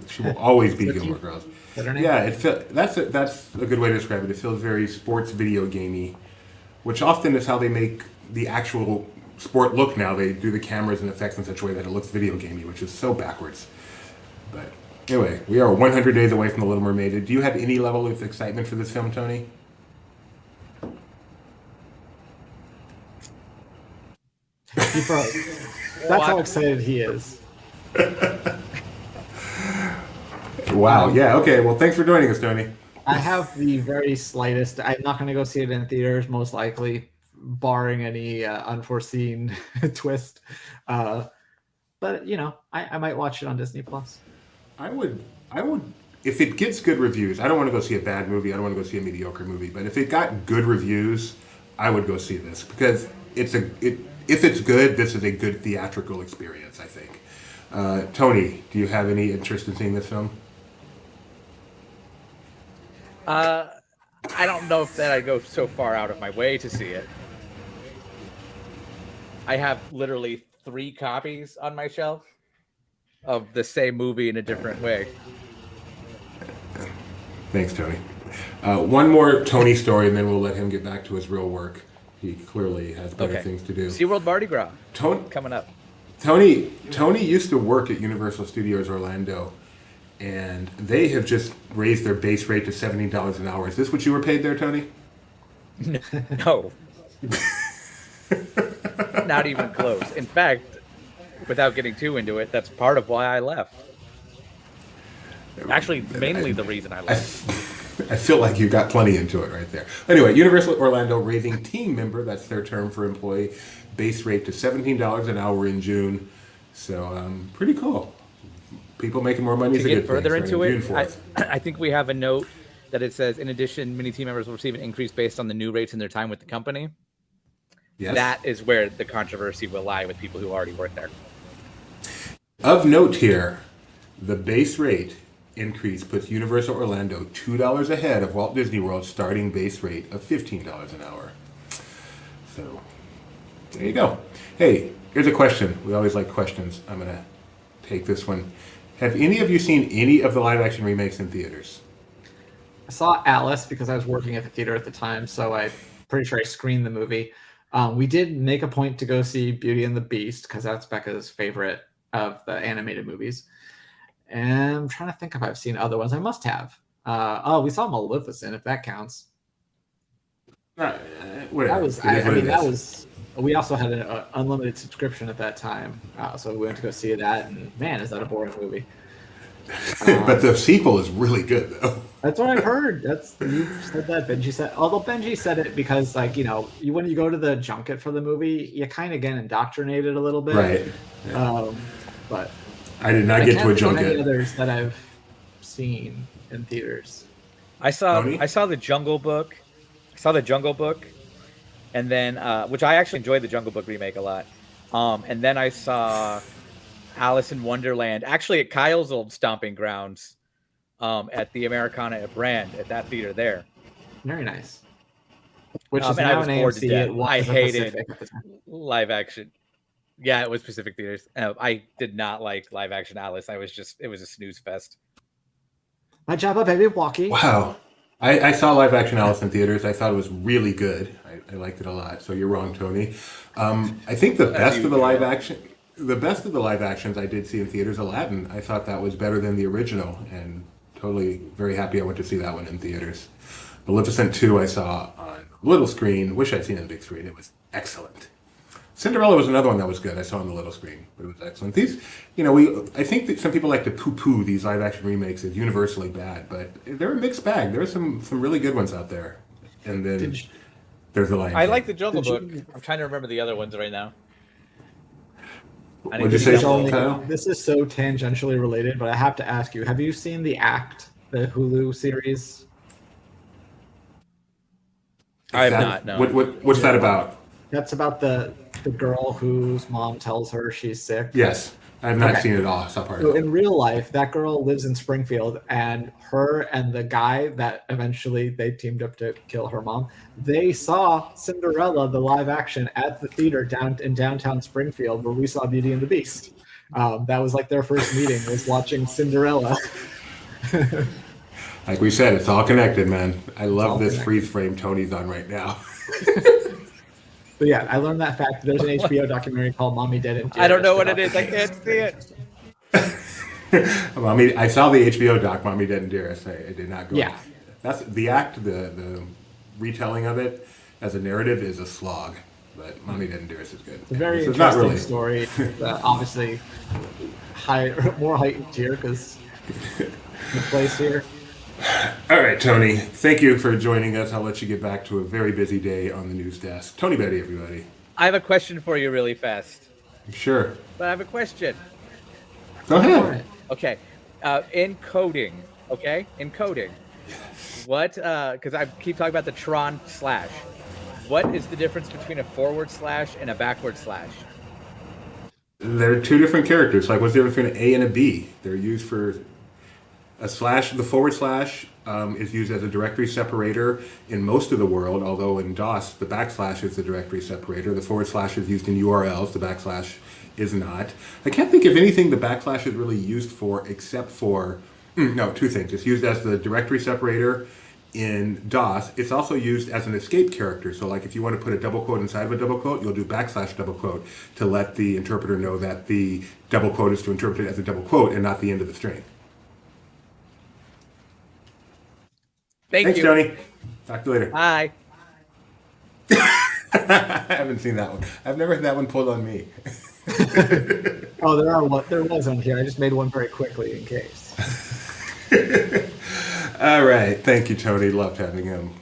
she will always be Gilmore Girls. Is that her name? Yeah, that's a good way to describe it. It feels very sports video gamey, which often is how they make the actual sport look now. They do the cameras and effects in such a way that it looks video gamey, which is so backwards. But anyway, we are 100 days away from The Little Mermaid. Do you have any level of excitement for this film, Tony? That's how excited he is. Wow. Yeah. Okay. Well, thanks for joining us, Tony. I have the very slightest. I'm not going to go see it in theaters, most likely, barring any unforeseen twist. But you know, I might watch it on Disney Plus. I would, if it gets good reviews. I don't want to go see a bad movie. I don't want to go see a mediocre movie. But if it got good reviews, I would go see this because if it's good, this is a good theatrical experience, I think. Tony, do you have any interest in seeing this film? I don't know if that I'd go so far out of my way to see it. I have literally 3 copies on my shelf of the same movie in a different way. Thanks, Tony. One more Tony story, and then we'll let him get back to his real work. He clearly has better things to do. SeaWorld Mardi Gras coming up. Tony used to work at Universal Studios Orlando, and they have just raised their base rate to $17 an hour. Is this what you were paid there, Tony? No. Not even close. In fact, without getting too into it, that's part of why I left. Actually, mainly the reason I left. I feel like you got plenty into it right there. Anyway, Universal Orlando raising team member, that's their term for employee, base rate to $17 an hour in June. So pretty cool. People making more money. To is a get good further thing, into June it, 4th. I think we have a note that it says, in addition, many team members will receive an increase based on the new rates in their time with the company. Yes. That is where the controversy will lie with people who already work there. Of note here, the base rate increase puts Universal Orlando $2 ahead of Walt Disney World's starting base rate of $15 an hour. So, there you go. Hey, here's a question. We always like questions. I'm going to take this one. Have any of you seen any of the live-action remakes in theaters? I saw Alice because I was working at the theater at the time, so I'm pretty sure I screened the movie. We did make a point to go see Beauty and the Beast because that's Becca's favorite of the animated movies. And I'm trying to think if I've seen other ones. I must have. We saw Maleficent, if that counts. Whatever. That was. We also had an unlimited subscription at that time, so we went to go see that. And man, is that a boring movie? But the sequel is really good, though. That's what I've heard. You said that. Benji said. Although Benji said it because, like, when you go to the junket for the movie, you kind of get indoctrinated a little bit, right? But I did not get to a junket. Any others that I've seen in theaters. I saw the Jungle Book. And then which I actually enjoyed the Jungle Book remake a lot. And then I saw Alice in Wonderland, actually at Kyle's old stomping grounds, at the Americana at Brand, at that theater there. Very nice. Which is and now I was an bored to AMC. death. It was I a hated Pacific. live action. Yeah, it was Pacific Theaters. I did not like live action Alice. It was a snooze fest. My Jabba Baby Walkie. Wow. I saw live action Alice in theaters. I thought it was really good. I liked it a lot. So you're wrong, Tony. I think the best of the live actions I did see in theaters, Aladdin. I thought that was better than the original, and totally very happy I went to see that one in theaters. Maleficent 2 I saw on little screen. Wish I'd seen it on big screen. It was excellent. Cinderella was another one that was good. I saw on the little screen, but it was excellent. These, I think that some people like to poo-poo these live-action remakes as universally bad, but they're a mixed bag. There are some really good ones out there. And then there's the Lion King. I like the Jungle Book. I'm trying to remember the other ones right now. What did you say, Kyle? This is so tangentially related, but I have to ask you: have you seen The Act, the Hulu series? I have not. No. What's that about? That's about the girl whose mom tells her she's sick. Yes, I have not seen it all. So in real life, that girl lives in Springfield, and her and the guy that eventually they teamed up to kill her mom, they saw Cinderella, the live action, at the theater in downtown Springfield, where we saw Beauty and the Beast. That was like their first meeting, was watching Cinderella. Like we said, it's all connected, man. I love this freeze frame Tony's on right now. But yeah, I learned that fact. There's an HBO documentary called Mommy Dead and Dearest. I don't know what it is. I can't see it. I saw the HBO doc, Mommy Dead and Dearest. I did not go. Yeah. That's the act, the retelling of it as a narrative is a slog. But Mommy Dead and Dearest is good. It's a very interesting story. Obviously, more heightened tier because the place here. All right, Tony, thank you for joining us. I'll let you get back to a very busy day on the news desk. Tony Betty, everybody. I have a question for you really fast. Sure. But I have a question. Go ahead. Okay. In coding, what, because I keep talking about the Tron slash. What is the difference between a forward slash and a backward slash? They're two different characters. Like, what's the difference between an A and a B? They're used for... A slash, the forward slash is used as a directory separator in most of the world, although in DOS, the backslash is the directory separator. The forward slash is used in URLs, the backslash is not. I can't think of anything the backslash is really used for except for, two things. It's used as the directory separator in DOS. It's also used as an escape character. So like if you want to put a double quote inside of a double quote, you'll do backslash double quote to let the interpreter know that the double quote is to interpret it as a double quote and not the end of the string. Thanks, Tony. Talk to you later. Bye. I haven't seen that one. I've never had that one pulled on me. There was one here. I just made one very quickly in case. All right. Thank you, Tony. Loved having him.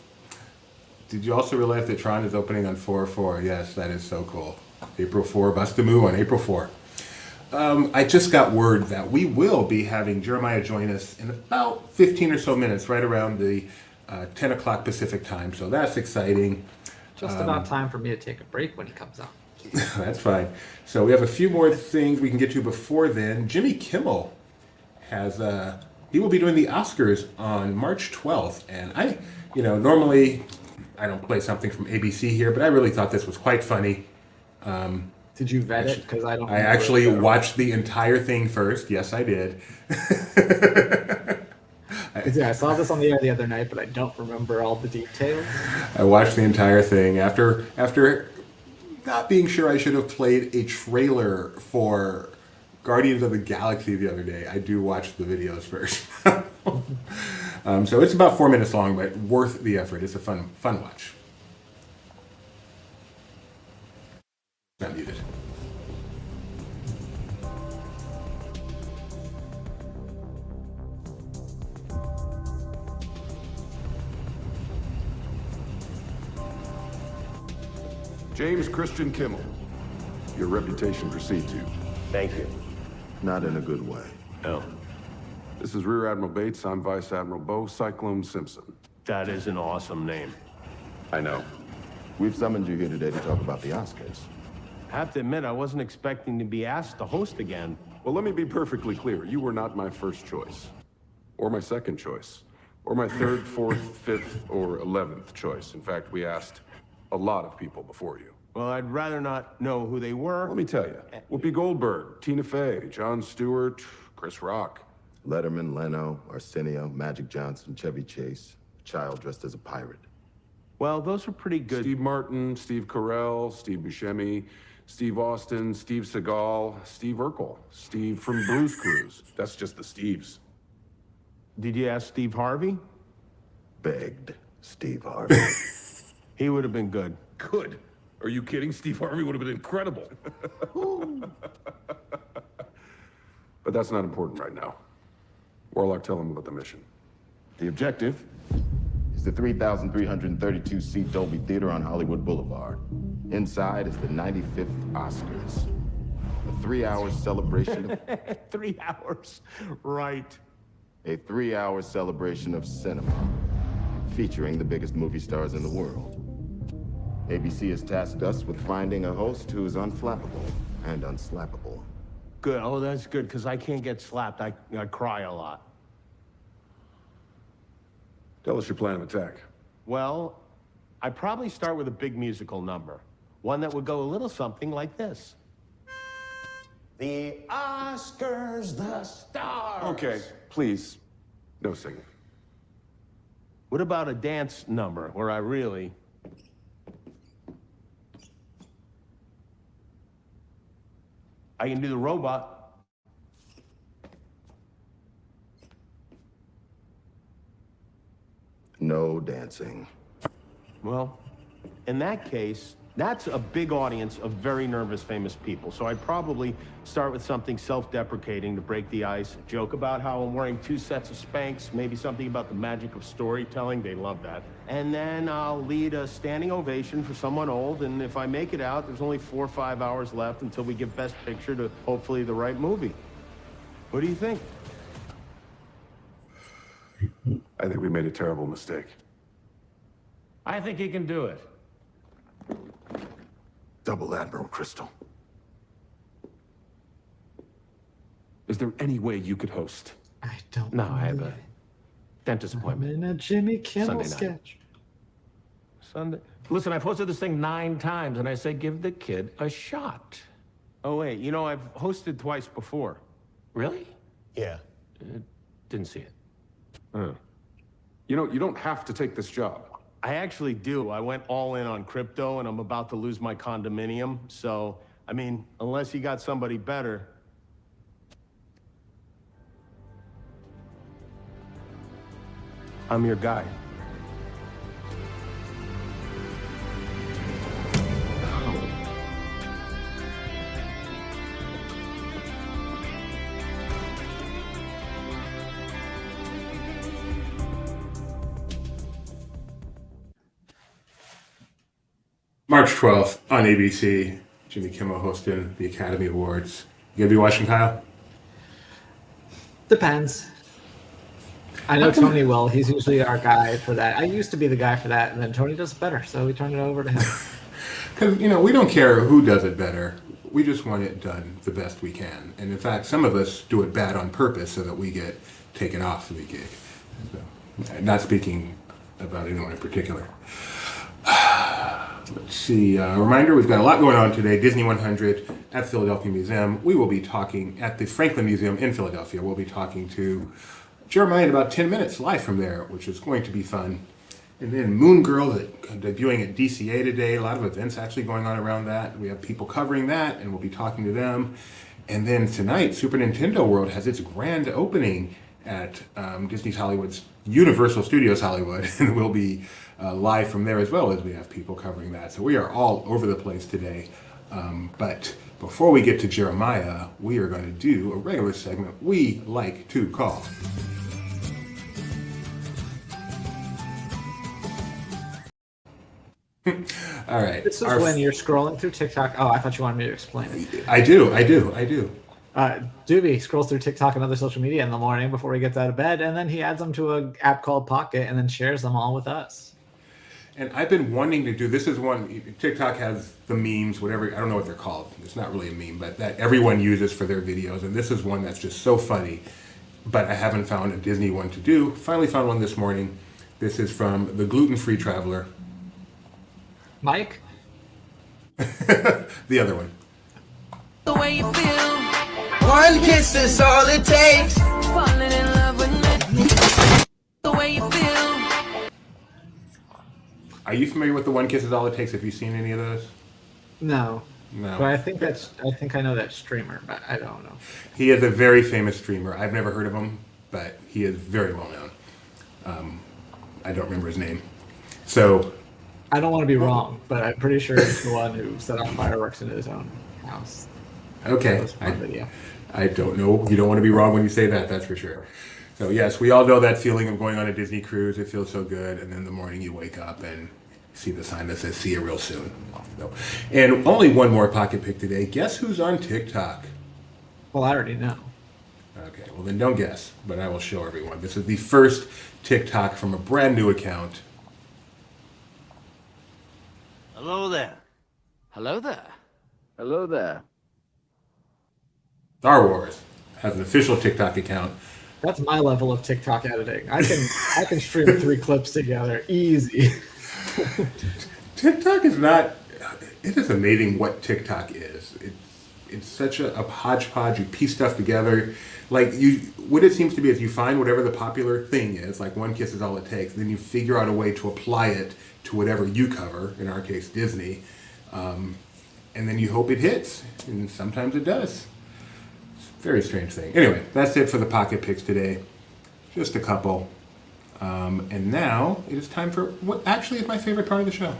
Did you also realize that Tron is opening on 4/4? Yes, that is so cool. April 4, Bust a Move on April 4. I just got word that we will be having Jeremiah join us in about 15 or so minutes, right around the 10 o'clock Pacific time. So that's exciting. Just about time for me to take a break when he comes on. That's fine. So we have a few more things we can get to before then. Jimmy Kimmel has, he will be doing the Oscars on March 12th. And normally I don't play something from ABC here, but I really thought this was quite funny. Did you vet it? Because I don't. I actually watched the entire thing first. Yes, I did. I saw this on the air the other night, but I don't remember all the details. I watched the entire thing after not being sure I should have played a trailer for Guardians of the Galaxy the other day. I do watch the videos first. So it's about 4 minutes long, but worth the effort. It's a fun watch. Not muted. James Christian Kimmel, your reputation precedes you. Thank you. not in a good way. No. This is Rear Admiral Bates. I'm Vice Admiral Bo Cyclone Simpson. That is an awesome name. I know. We've summoned you here today to talk about the Oscars. I have to admit, I wasn't expecting to be asked to host again. Well, let me be perfectly clear. You were not my first choice. Or my second choice. Or my third, fourth, fifth, or 11th choice. In fact, we asked a lot of people before you. Well, I'd rather not know who they were. Let me tell you. Whoopi Goldberg, Tina Fey, Jon Stewart, Chris Rock. Letterman, Leno, Arsenio, Magic Johnson, Chevy Chase, a child dressed as a pirate. Well, those are pretty good. Steve Martin, Steve Carell, Steve Buscemi, Steve Austin, Steve Seagal, Steve Urkel, Steve from Blue's Clues. That's just the Steves. Did you ask Steve Harvey? Begged Steve Harvey. He would have been good. Good? Are you kidding? Steve Harvey would have been incredible. But that's not important right now. Warlock, tell him about the mission. The objective is the 3,332-seat Dolby Theater on Hollywood Boulevard. Inside is the 95th Oscars. A 3-hour celebration of... 3 hours, right. A 3-hour celebration of cinema, featuring the biggest movie stars in the world. ABC has tasked us with finding a host who is unflappable and unslappable. Good. Oh, that's good, because I can't get slapped. I cry a lot. Tell us your plan of attack. Well, I'd probably start with a big musical number. One that would go a little something like this. The Oscars, the stars. Okay, please, no singing. What about a dance number where I really... I can do the robot. No dancing. Well, in that case, that's a big audience of very nervous, famous people. So I'd probably start with something self-deprecating to break the ice, joke about how I'm wearing 2 sets of Spanx, maybe something about the magic of storytelling. They love that. And then I'll lead a standing ovation for someone old, and if I make it out, there's only 4 or 5 hours left until we give Best Picture to hopefully the right movie. What do you think? I think we made a terrible mistake. I think he can do it. Double Admiral Crystal. Is there any way you could host? I don't No, I have a dentist appointment. in a Jimmy Kimmel Sunday night. sketch. Sunday. Listen, I've hosted this thing 9 times, and I say give the kid a shot. Oh, wait, you know, I've hosted twice before. Really? Yeah. Didn't see it. You know, you don't have to take this job. I actually do. I went all in on crypto, and I'm about to lose my condominium. So, I mean, unless you got somebody better. I'm your guy. March 12th on ABC, Jimmy Kimmel hosting the Academy Awards. You gonna be watching, Kyle? Depends. I know Tony will. He's usually our guy for that. I used to be the guy for that, and then Tony does it better, so we turned it over to him. Because, you know, we don't care who does it better. We just want it done the best we can. And in fact, some of us do it bad on purpose so that we get taken off the gig. So, not speaking about anyone in particular. Let's see. Reminder, we've got a lot going on today. Disney100 at Philadelphia Museum. We will be talking at the Franklin Museum in Philadelphia. We'll be talking to Jeremiah in about 10 minutes live from there, which is going to be fun. And then Moon Girl debuting at DCA today. A lot of events actually going on around that. We have people covering that, and we'll be talking to them. And then tonight, Super Nintendo World has its grand opening at Disney's Hollywood's Universal Studios Hollywood, and we'll be live from there as well as we have people covering that. So we are all over the place today. But before we get to Jeremiah, we are going to do a regular segment we like to call All right. This is when you're scrolling through TikTok. Oh, I thought you wanted me to explain it. I do. Doobie scrolls through TikTok and other social media in the morning before he gets out of bed, and then he adds them to an app called Pocket and then shares them all with us. And I've been wanting to do, this is one, TikTok has the memes, whatever, I don't know what they're called. It's not really a meme, but that everyone uses for their videos. And this is one that's just so funny, but I haven't found a Disney one to do. Finally found one this morning. This is from the Gluten-Free Traveler. Mike? The other one. The way you feel. One kiss is all it takes. Falling in love with me. The way you feel. Are you familiar with the One Kiss Is All It Takes? Have you seen any of those? No. No. But I think I know that streamer, but I don't know. He is a very famous streamer. I've never heard of him, but he is very well known. I don't remember his name. So I don't want to be wrong, but I'm pretty sure it's the one who set off fireworks in his own house. okay. I don't know. You don't want to be wrong when you say that, that's for sure. So yes, we all know that feeling of going on a Disney cruise. It feels so good, and then in the morning you wake up and see the sign that says "See you real soon." So, and only one more pocket pick today. Guess who's on TikTok? Well, I already know. Okay, well then don't guess, but I will show everyone. This is the first TikTok from a brand new account. Hello there. Hello there. Hello there. Star Wars has an official TikTok account. That's my level of TikTok editing. I can stream 3 clips together easy. TikTok is not. It is amazing what TikTok is. It's such a hodgepodge. You piece stuff together. Like what it seems to be is you find whatever the popular thing is, like One Kiss Is All It Takes. Then you figure out a way to apply it to whatever you cover. In our case, Disney. And then you hope it hits, and sometimes it does. Very strange thing. Anyway, that's it for the pocket picks today. Just a couple. And now it is time for what actually is my favorite part of the show.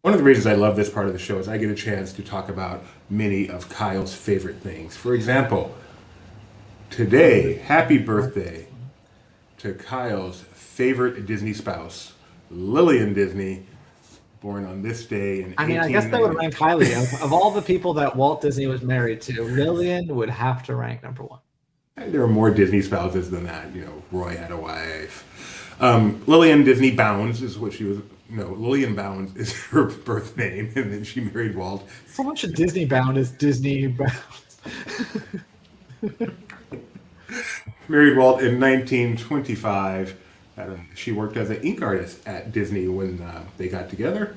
One of the reasons I love this part of the show is I get a chance to talk about many of Kyle's favorite things. For example, today, happy birthday to Kyle's favorite Disney spouse, Lillian Disney, born on this day in I guess that would rank highly. Of all the people that Walt Disney was married to, Lillian would have to rank number 1. There are more Disney spouses than that. You know, Roy had a wife. Lillian Disney Bounds is what she was. No, Lillian Bounds is her birth name, and then she married Walt. So much of Disney Bound is Disney Bounds. Married Walt in 1925. She worked as an ink artist at Disney when they got together.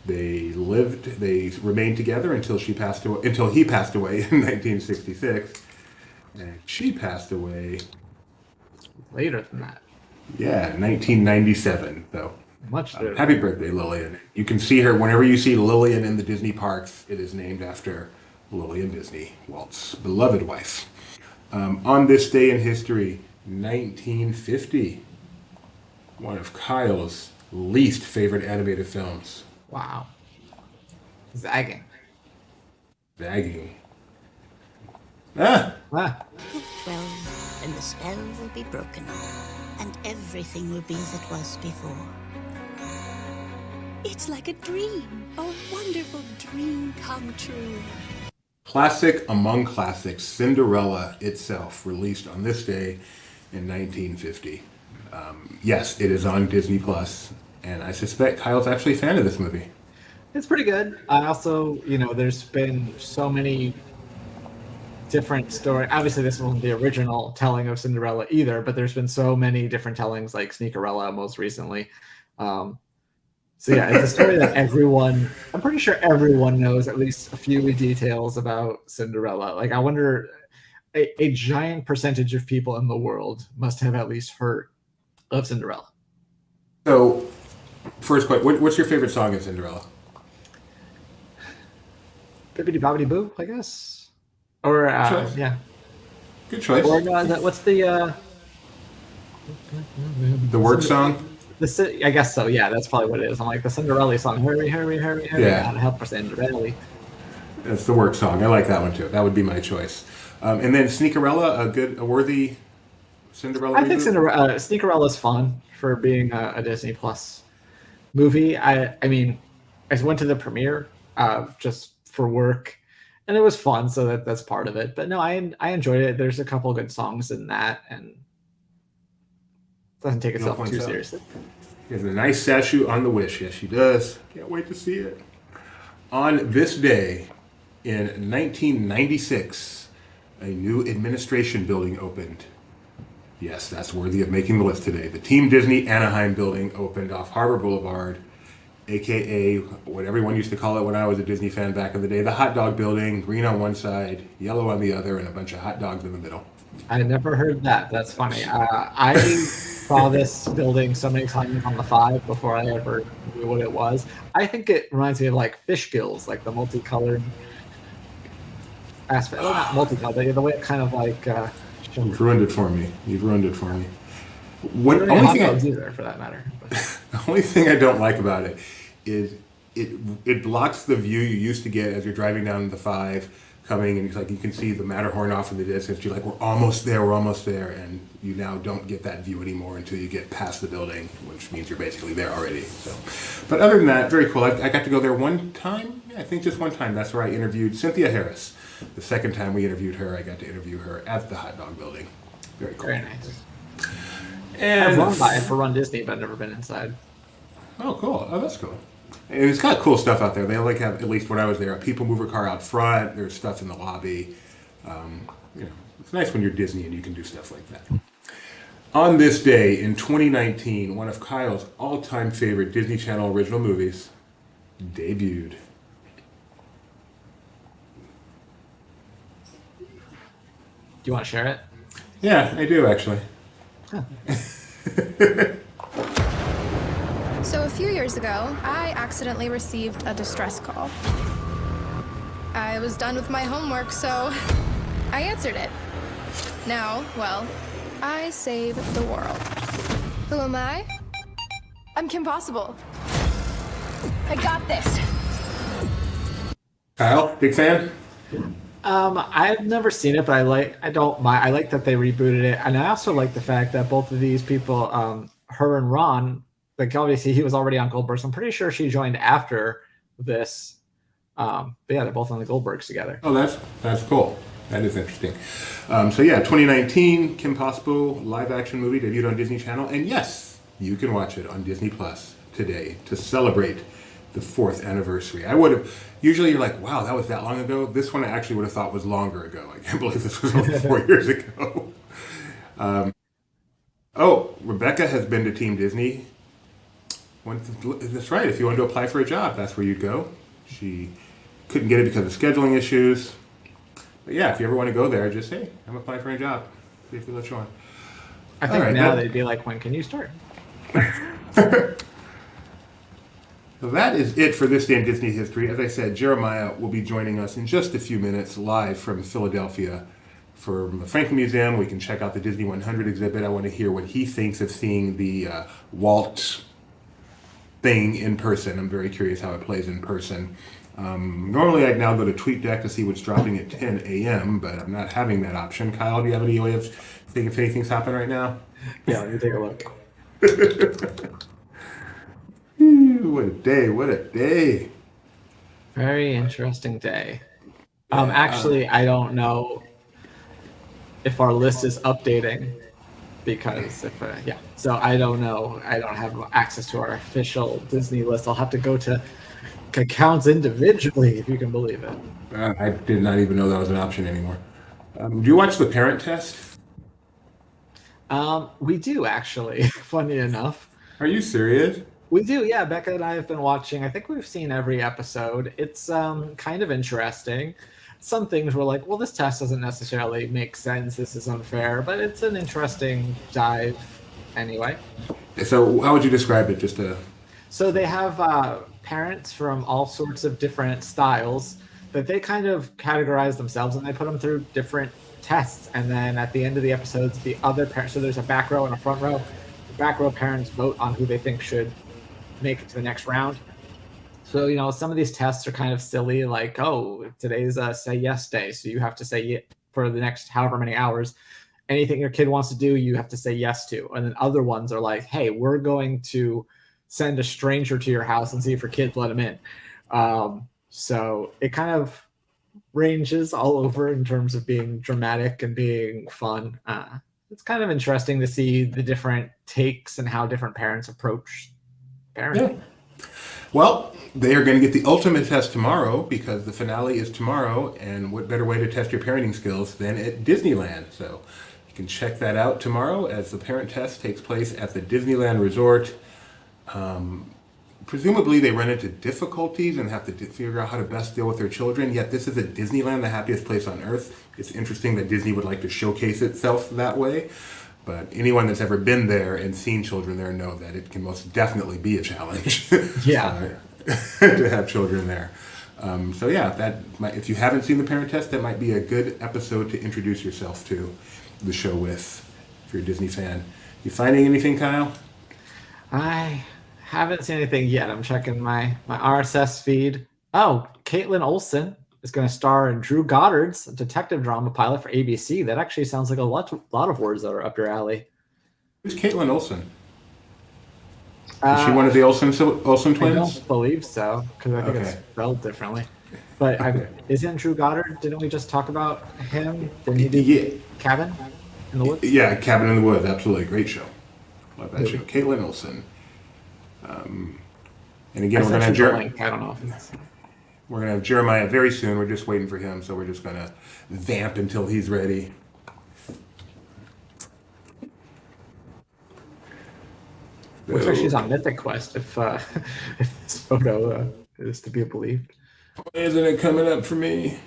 They remained together until he passed away in 1966. And she passed away later than that. Yeah, 1997. So much later. Happy birthday, Lillian. You can see her whenever you see Lillian in the Disney parks. It is named after Lillian Disney, Walt's beloved wife. On this day in history, 1950. One of Kyle's least favorite animated films. Wow. Zagging. Ah! 12, and the spell will be broken, and everything will be as it was before. It's like a dream, a wonderful dream come true. Classic among classics, Cinderella itself, released on this day in 1950. Yes, it is on Disney Plus, and I suspect Kyle's actually a fan of this movie. It's pretty good. I also, there's been so many different stories. Obviously, this wasn't the original telling of Cinderella either, but there's been so many different tellings, like Sneakerella most recently. So yeah, it's a story that I'm pretty sure everyone knows at least a few details about Cinderella. Like, I wonder, a giant percentage of people in the world must have at least heard of Cinderella. So, first question, what's your favorite song in Cinderella? Bibbidi Bobbidi Boo, I guess. Or, yeah. Good choice. Or, what's the work song? I guess so, yeah, that's probably what it is. I'm like, the Cinderella song, hurry, hurry, hurry, hurry, gotta help us, Cinderella. That's the work song. I like that one too. That would be my choice. And then Sneakerella, a worthy Cinderella I reboot? think Sneakerella's fun for being a Disney Plus movie. I mean, I went to the premiere just for work, and it was fun. So that's part of it. But no, I enjoyed it. There's a couple good songs in that, and doesn't take itself too seriously. She has a nice statue on the Wish. Yes, she does. Can't wait to see it. On this day in 1996, a new administration building opened. Yes, that's worthy of making the list today. The Team Disney Anaheim building opened off Harbor Boulevard, aka what everyone used to call it when I was a Disney fan back in the day, the hot dog building, green on one side, yellow on the other, and a bunch of hot dogs in the middle. I never heard that. That's funny. I saw this building so many times on the 5 before I ever knew what it was. I think it reminds me of like fish gills, like the multicolored aspect. Well, not multicolored, the way it kind of like. You've ruined it for me. You've ruined it for me. Either, for that matter. The only thing I don't like about it is it blocks the view you used to get as you're driving down the 5 coming, and it's like you can see the Matterhorn off in the distance. You're like, we're almost there, and you now don't get that view anymore until you get past the building, which means you're basically there already. So, but other than that, very cool. I got to go there one time. Yeah, I think just one time. That's where I interviewed Cynthia Harris. The second time we interviewed her, I got to interview her at the hot dog building. Very cool. Very nice. And I've run by it for Run Disney, but I've never been inside. Oh, cool. Oh, that's cool. And it's got cool stuff out there. They like have, at least when I was there, a people mover car out front. There's stuff in the lobby. It's nice when you're Disney and you can do stuff like that. On this day in 2019, one of Kyle's all-time favorite Disney Channel original movies debuted. Do you want to share it? Yeah, I do actually. Huh. So a few years ago, I accidentally received a distress call. I was done with my homework, so I answered it. Now, well, I saved the world. Who am I? I'm Kim Possible. I got this. Kyle, big fan? I've never seen it, but I like that they rebooted it, and I also like the fact that both of these people, her and Ron, like obviously he was already on Goldberg, so I'm pretty sure she joined after this. But yeah, they're both on the Goldbergs together. Oh, that's cool. That is interesting. So yeah, 2019 Kim Possible live action movie debuted on Disney Channel, and yes, you can watch it on Disney Plus today to celebrate the 4th anniversary. I would have. Usually you're like, wow, that was that long ago. This one I actually would have thought was longer ago. I can't believe this was only 4 years ago. Rebecca has been to Team Disney. That's right. If you wanted to apply for a job, that's where you'd go. She couldn't get it because of scheduling issues. But yeah, if you ever want to go there, just say, I'm applying for a job. See if they let you on. I think now they'd be like, when can you start? So that is it for this day in Disney history. As I said, Jeremiah will be joining us in just a few minutes live from Philadelphia from the Franklin Museum. We can check out the Disney100 exhibit. I want to hear what he thinks of seeing the Walt thing in person. I'm very curious how it plays in person. Normally I'd now go to TweetDeck to see what's dropping at 10 a.m., but I'm not having that option. Kyle, do you have any way of seeing if anything's happening right now? Yeah, let me take a look. What a day, what a day. Very interesting day. Actually, I don't know if our list is updating because so I don't know. I don't have access to our official Disney list. I'll have to go to accounts individually, if you can believe it. I did not even know that was an option anymore. Do you watch The Parent Test? We do, actually, funny enough. Are you serious? We do, yeah. Becca and I have been watching. I think we've seen every episode. It's kind of interesting. Some things we're like, well, this test doesn't necessarily make sense. This is unfair, but it's an interesting dive anyway. So how would you describe it? So they have parents from all sorts of different styles that they kind of categorize themselves, and they put them through different tests. And then at the end of the episodes, the other parents, so there's a back row and a front row. The back row parents vote on who they think should make it to the next round. So, some of these tests are kind of silly, like, oh, today's a say yes day, so you have to say yes for the next however many hours. Anything your kid wants to do, you have to say yes to. And then other ones are like, hey, we're going to send a stranger to your house and see if your kids let him in. So it kind of ranges all over in terms of being dramatic and being fun. It's kind of interesting to see the different takes and how different parents approach parenting. Yeah. Well, they are going to get the ultimate test tomorrow because the finale is tomorrow, and what better way to test your parenting skills than at Disneyland? So you can check that out tomorrow as the parent test takes place at the Disneyland Resort. Presumably they run into difficulties and have to figure out how to best deal with their children, yet this is at Disneyland, the happiest place on earth. It's interesting that Disney would like to showcase itself that way, but anyone that's ever been there and seen children there know that it can most definitely be a challenge. Yeah. To have children there. So yeah, if you haven't seen the parent test, that might be a good episode to introduce yourself to the show with, if you're a Disney fan. You finding anything, Kyle? I haven't seen anything yet. I'm checking my RSS feed. Oh, Caitlin Olsen is going to star in Drew Goddard's detective drama pilot for ABC. That actually sounds like a lot of words that are up your alley. Who's Caitlin Olsen? Is she one of the Olsen twins? I don't believe so, because I think it's spelled differently. But isn't Drew Goddard? Didn't we just talk about him? Didn't he do Cabin in the Woods? Yeah, Cabin in the Woods. Absolutely. Great show. Love that show. Caitlin Olsen. And again, we're going to have Jeremiah. I don't know if it's... We're going to have Jeremiah very soon. We're just waiting for him, so we're just going to vamp until he's ready. Looks like she's on Mythic Quest if this photo is to be believed. Isn't it coming up for me?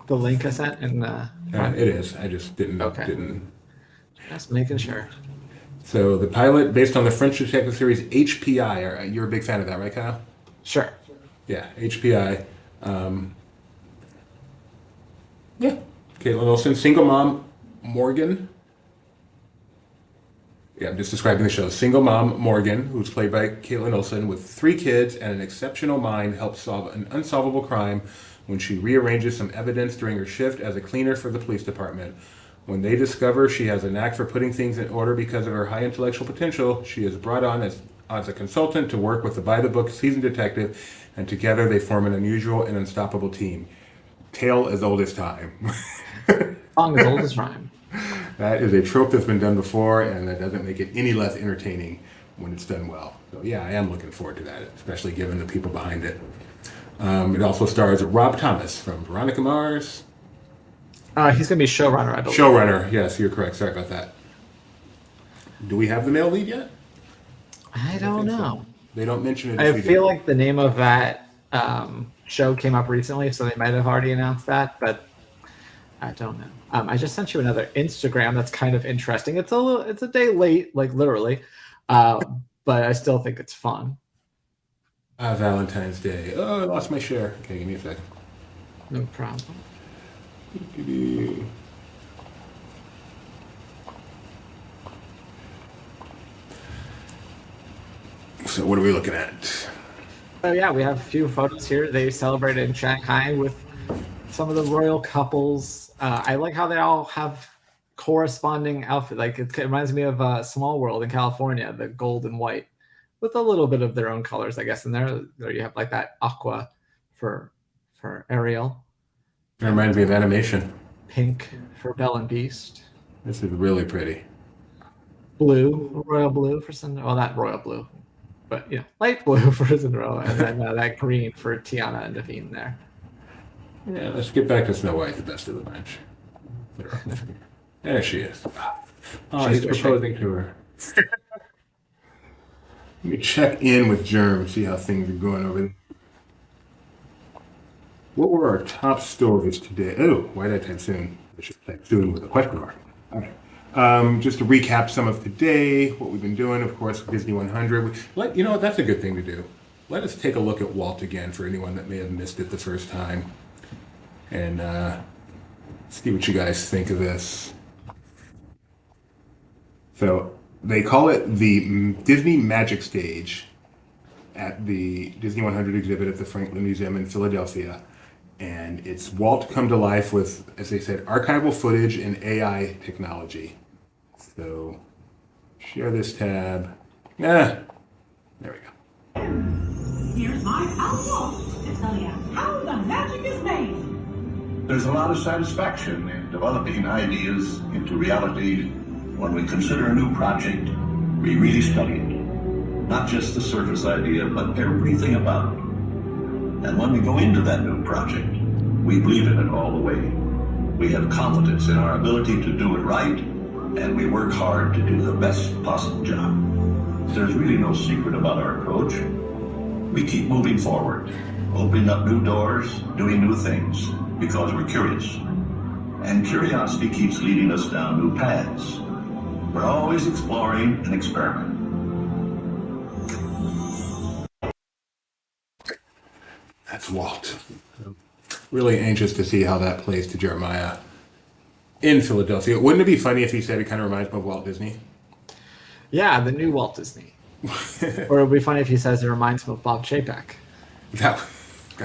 The link I sent in it is. I just didn't. Just making sure. So the pilot, based on the French detective series HPI. You're a big fan of that, right, Kyle? Sure. Yeah, HPI. Yeah, Caitlin Olsen, single mom, Morgan. Yeah, I'm just describing the show. Single mom, Morgan, who's played by Caitlin Olsen, with 3 kids and an exceptional mind, helps solve an unsolvable crime when she rearranges some evidence during her shift as a cleaner for the police department. When they discover she has a knack for putting things in order because of her high intellectual potential, she is brought on as a consultant to work with the by-the-book seasoned detective, and together they form an unusual and unstoppable team. Tale as old as time. Song as old as rhyme. That is a trope that's been done before, and that doesn't make it any less entertaining when it's done well. So yeah, I am looking forward to that, especially given the people behind it. It also stars Rob Thomas from Veronica Mars. He's going to be showrunner, I believe. Showrunner, yes, you're correct. Sorry about that. Do we have the male lead yet? I don't know. So. They don't mention it. I feel like the name of that show came up recently, so they might have already announced that, but I don't know. I just sent you another Instagram that's kind of interesting. It's a day late, like literally, but I still think it's fun. Valentine's Day. Oh, I lost my share. Okay, give me a second. No problem. So what are we looking at? Oh yeah, we have a few photos here. They celebrated in Shanghai with some of the royal couples. I like how they all have corresponding outfit. Like it reminds me of Small World in California, the gold and white, with a little bit of their own colors, I guess. And there you have like that aqua for Ariel. It reminds me of animation. Pink for Belle and Beast. This is really pretty. Blue, royal blue for Cinderella. Well, not royal blue, but light blue for Cinderella, and then that green for Tiana and Davine there. Yeah, let's get back to Snow White, the best of the bunch. There she is. Oh, he's proposing to her. Let me check in with Germ, see how things are going over there. What were our top stories today? Oh, why did I type soon? I should type soon with a question mark. All right. Just to recap some of today, what we've been doing, of course, Disney100. You know what? That's a good thing to do. Let us take a look at Walt again for anyone that may have missed it the first time. And see what you guys think of this. So they call it the Disney Magic Stage at the Disney100 exhibit at the Franklin Museum in Philadelphia. And it's Walt come to life with, as they said, archival footage and AI technology. So share this tab. There we go. Here's my house to tell you how the magic is made. There's a lot of satisfaction in developing ideas into reality. When we consider a new project, we really study it. Not just the surface idea, but everything about it. And when we go into that new project, we believe in it all the way. We have confidence in our ability to do it right, and we work hard to do the best possible job. There's really no secret about our approach. We keep moving forward, opening up new doors, doing new things, because we're curious. And curiosity keeps leading us down new paths. We're always exploring and experimenting. That's Walt. Really anxious to see how that plays to Jeremiah in Philadelphia. Wouldn't it be funny if he said it kind of reminds him of Walt Disney? Yeah, the new Walt Disney. Or it would be funny if he says it reminds him of Bob Chapek. That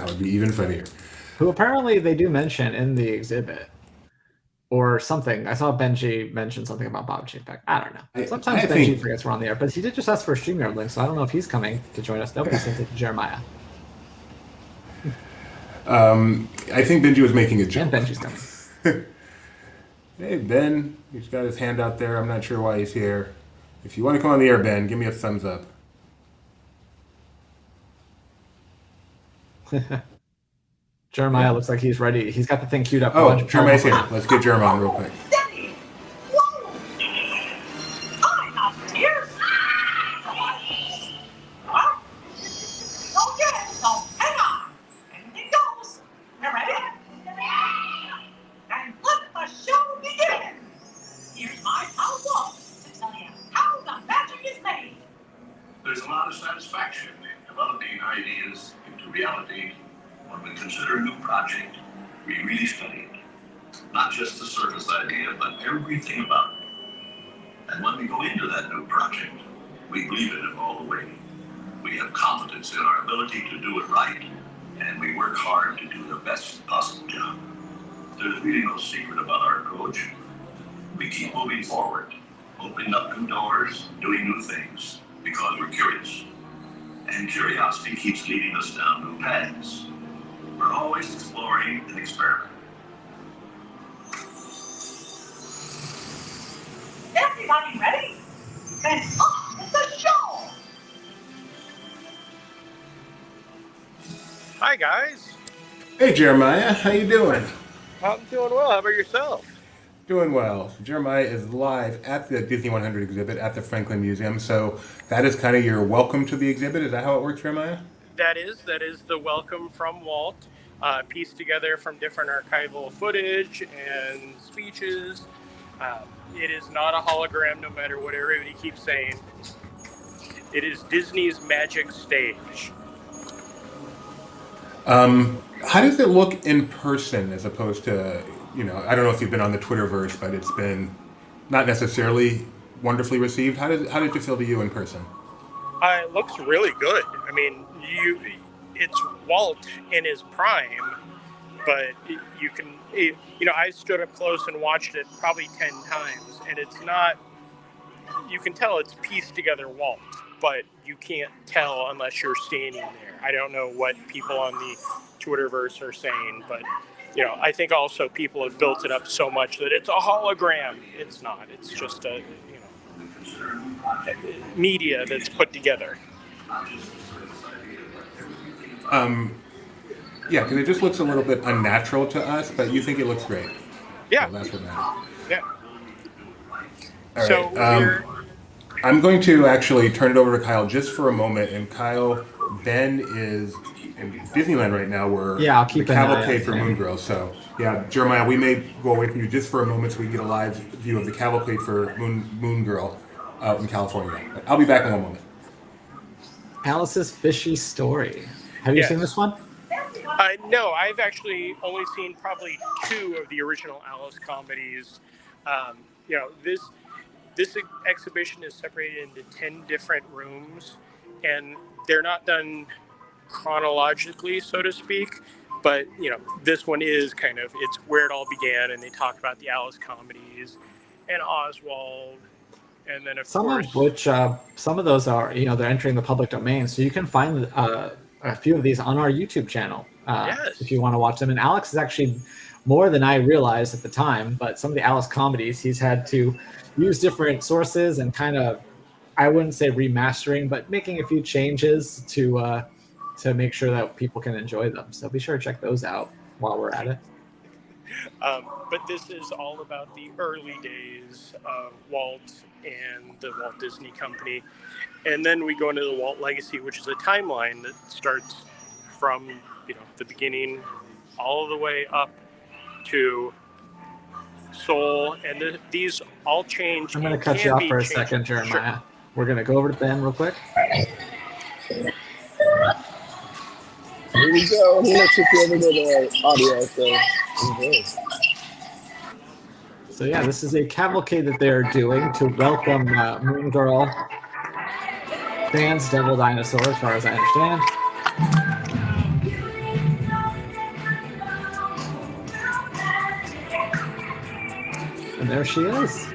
would be even funnier. Who apparently they do mention in the exhibit. Or something. I saw Benji mention something about Bob Chapek. I don't know. Sometimes Benji forgets we're on the air, but he did just ask for a StreamYard link, so I don't know if he's coming to join us. Nope, he sent it to Jeremiah. I think Benji was making a joke. And Benji's coming. Hey, Ben. He's got his hand out there. I'm not sure why he's here. If you want to come on the air, Ben, give me a thumbs up. Jeremiah looks like he's ready. He's got the thing queued up. Oh, Jeremiah's here. Let's get Jeremiah on real quick. There's a lot of satisfaction in developing ideas into reality. When we consider a new project, we really study it. Not just the surface idea, but everything about it. And when we go into that new project, we believe in it all the way. We have confidence in our ability to do it right, and we work hard to do the best possible job. There's really no secret about our approach. We keep moving forward, opening up new doors, doing new things, because we're curious. And curiosity keeps leading us down new paths. We're always exploring and experimenting. Everybody ready? Then off with the show! Hi, guys. Hey, Jeremiah. How you doing? I'm doing well. How about yourself? Doing well. Jeremiah is live at the Disney100 exhibit at the Franklin Museum, so that is kind of your welcome to the exhibit. Is that how it works, Jeremiah? That is the welcome from Walt, pieced together from different archival footage and speeches. It is not a hologram, no matter what everybody keeps saying. It is Disney's magic stage. How does it look in person as opposed to, I don't know if you've been on the Twitterverse, but it's been not necessarily wonderfully received. How did it feel to you in person? It looks really good. I mean, it's Walt in his prime, but you can, I stood up close and watched it probably 10 times, and it's not, you can tell it's pieced together Walt, but you can't tell unless you're standing there. I don't know what people on the Twitterverse are saying, but I think also people have built it up so much that it's a hologram. It's not. It's just a media that's put together. Yeah, because it just looks a little bit unnatural to us, but you think it looks great. Yeah. So that's what matters. Yeah. All right. I'm going to actually turn it over to Kyle just for a moment. And Kyle, Ben is in Disneyland right now. We're I'll keep the an eye cavalcade out for there. Moon Girl. So yeah, Jeremiah, we may go away from you just for a moment so we can get a live view of the cavalcade for Moon Girl out in California. But I'll be back in one moment. Alice's Fishy Story. Have you seen this one? No, I've actually only seen probably 2 of the original Alice comedies. This exhibition is separated into 10 different rooms, and they're not done chronologically, so to speak. But this one is it's where it all began, and they talk about the Alice comedies and Oswald, and then of course Some of those are they're entering the public domain, so you can find a few of these on our YouTube channel. Yes. If you want to watch them. And Alex is actually more than I realized at the time, but some of the Alex comedies, he's had to use different sources and kind of, I wouldn't say remastering, but making a few changes to make sure that people can enjoy them. So be sure to check those out while we're at it. But this is all about the early days of Walt and the Walt Disney Company. And then we go into the Walt Legacy, which is a timeline that starts from, the beginning all the way up to Soul. And these all change. I'm going to cut you off for a second, Jeremiah. Sure. We're going to go over to Ben real quick. Here we go. I'm going to take you over to the audio, so enjoy. So yeah, this is a cavalcade that they're doing to welcome Moon Girl fans, Devil Dinosaur, as far as I understand. And there she is.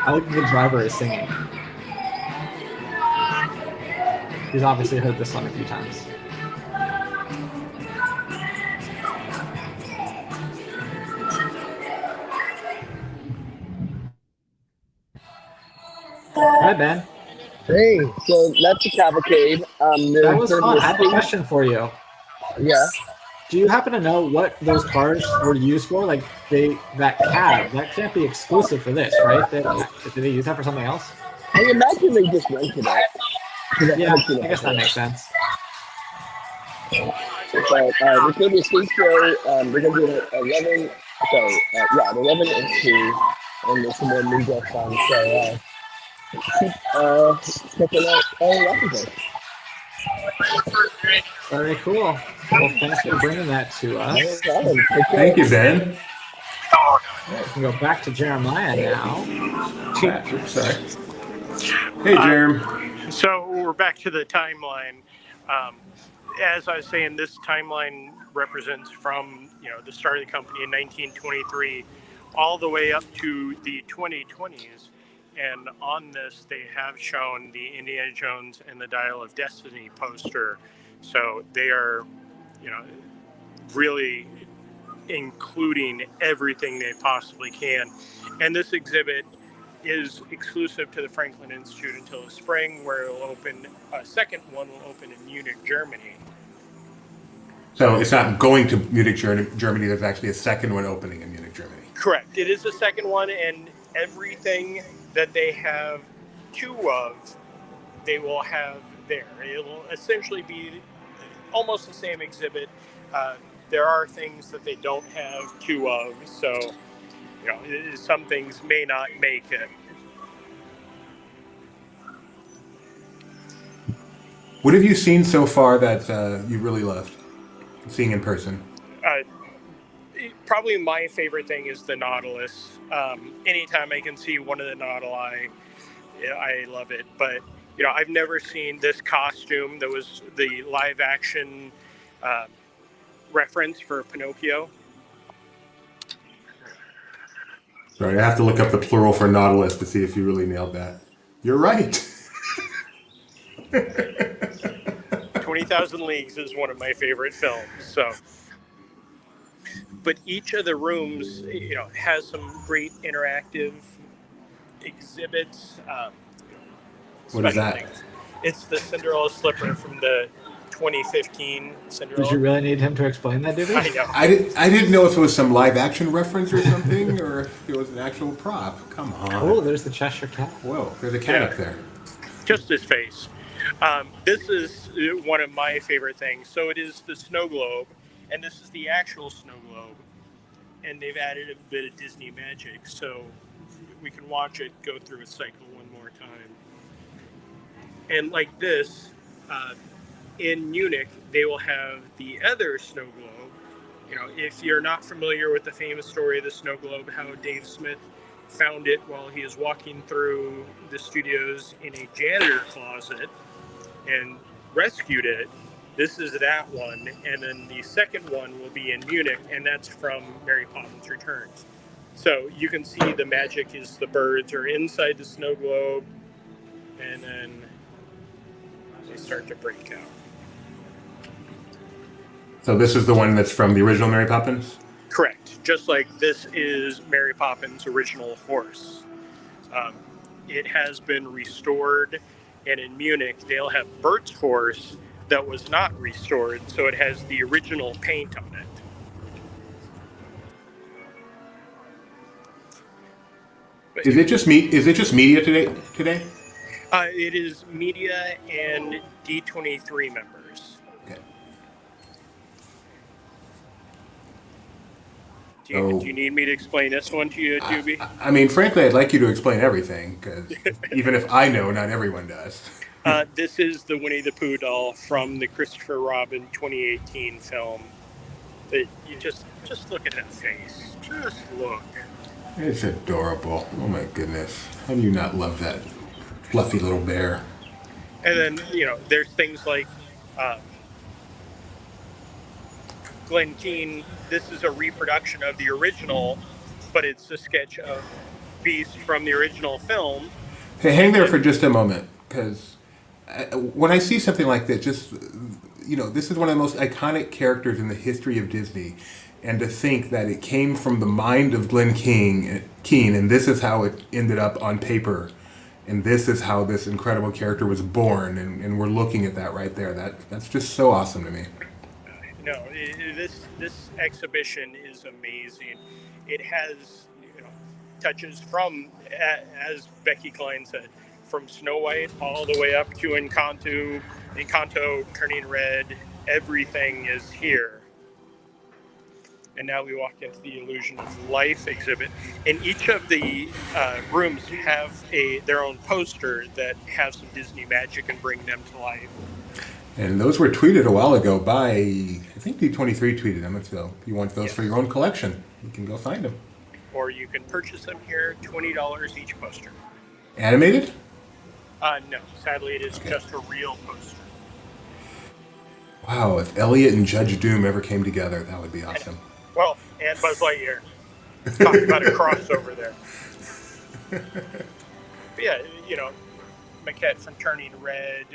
I like the driver is singing. He's obviously heard this song a few times. Hi, Ben. Hey, so that's a cavalcade. That was fun. I have a question for you. Yeah. Do you happen to know what those cars were used for? Like that cab, that can't be exclusive for this, right? Did they use that for something else? I imagine they just rented it. Yeah, I guess that makes sense. But we're going to do a stage show. We're going to do 11. So yeah, 11 and 2, and there's some more new guests on. So keep checking out all episodes. Very cool. Well, thanks for bringing that to us. Thank you, Ben. We can go back to Jeremiah now. Sorry. Hey, Jerem. So we're back to the timeline. As I was saying, this timeline represents from the start of the company in 1923 all the way up to the 2020s. And on this, they have shown the Indiana Jones and the Dial of Destiny poster. So they are, really including everything they possibly can. And this exhibit is exclusive to the Franklin Institute until the spring, where it will open. A second one will open in Munich, Germany. So it's not going to Munich, Germany. There's actually a second one opening in Munich, Germany. Correct. It is the second one, and everything that they have two of, they will have there. It will essentially be almost the same exhibit. There are things that they don't have two of, so some things may not make it. What have you seen so far that you really loved seeing in person? Probably my favorite thing is the Nautilus. Anytime I can see one of the Nautili, I love it. But, I've never seen this costume that was the live action reference for Pinocchio. Sorry, I have to look up the plural for Nautilus to see if you really nailed that. You're right. 20,000 Leagues is one of my favorite films. So, but each of the rooms, has some great interactive exhibits. What is that? Things. It's the Cinderella slipper from the 2015 Cinderella. Did you really need him to explain that, did he? I know. I didn't know if it was some live action reference or something, or if it was an actual prop. Come on. Oh, there's the Cheshire Cat. Whoa, there's a cat up there. Just his face. This is one of my favorite things. So it is the snow globe, and this is the actual snow globe. And they've added a bit of Disney magic, so we can watch it go through its cycle one more time. And like this, in Munich, they will have the other snow globe. You know, if you're not familiar with the famous story of the snow globe, how Dave Smith found it while he was walking through the studios in a janitor closet and rescued it. This is that one, and then the second one will be in Munich, and that's from Mary Poppins Returns. So you can see the magic is the birds are inside the snow globe, and then they start to break out. So this is the one that's from the original Mary Poppins? Correct. Just like this is Mary Poppins' original horse. It has been restored, and in Munich, they'll have Bert's horse that was not restored, so it has the original paint on it. Is it just media today? It is media and D23 members. Okay. Do you need me to explain this one to you, Doobie? I mean, frankly, I'd like you to explain everything, because even if I know, not everyone does. This is the Winnie the Pooh doll from the Christopher Robin 2018 film. That you just look at that face. Just look. It's adorable. Oh my goodness. How do you not love that fluffy little bear? And then, there's things like Glenn Keane. This is a reproduction of the original, but it's a sketch of Beast from the original film. Hey, hang there for just a moment, because when I see something like that, this is one of the most iconic characters in the history of Disney. And to think that it came from the mind of Glenn Keane, and this is how it ended up on paper, and this is how this incredible character was born, and we're looking at that right there. That's just so awesome to me. No, this exhibition is amazing. It has touches from, as Becky Klein said, from Snow White all the way up to Encanto, Turning Red. Everything is here. And now we walk into the Illusion of Life exhibit. And each of the rooms have their own poster that have some Disney magic and bring them to life. And those were tweeted a while ago by, I think D23 tweeted them. So if you want those for your own collection, you can go find them. Or you can purchase them here, $20 each poster. Animated? No, sadly it is just a real poster. Wow, if Elliot and Judge Doom ever came together, that would be awesome. Well, and Buzz Lightyear. Talk about a crossover there. But yeah, Maquette from Turning Red,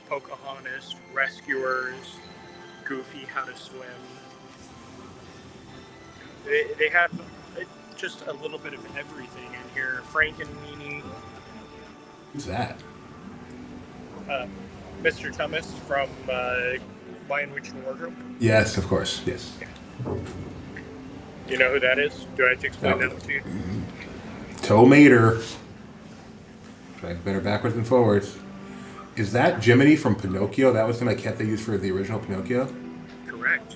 Pocahontas, Rescuers, Goofy, How to Swim. They have just a little bit of everything in here. Frankenweenie. Who's that? Mr. Thomas from Lion, Witch, and Wardrobe. Yes, of course. Yes. Yeah. Do you know who that is? Do I have to explain that to you? Toe Mater. Try better backwards than forwards. Is that Jiminy from Pinocchio? That was the maquette they used for the original Pinocchio? Correct.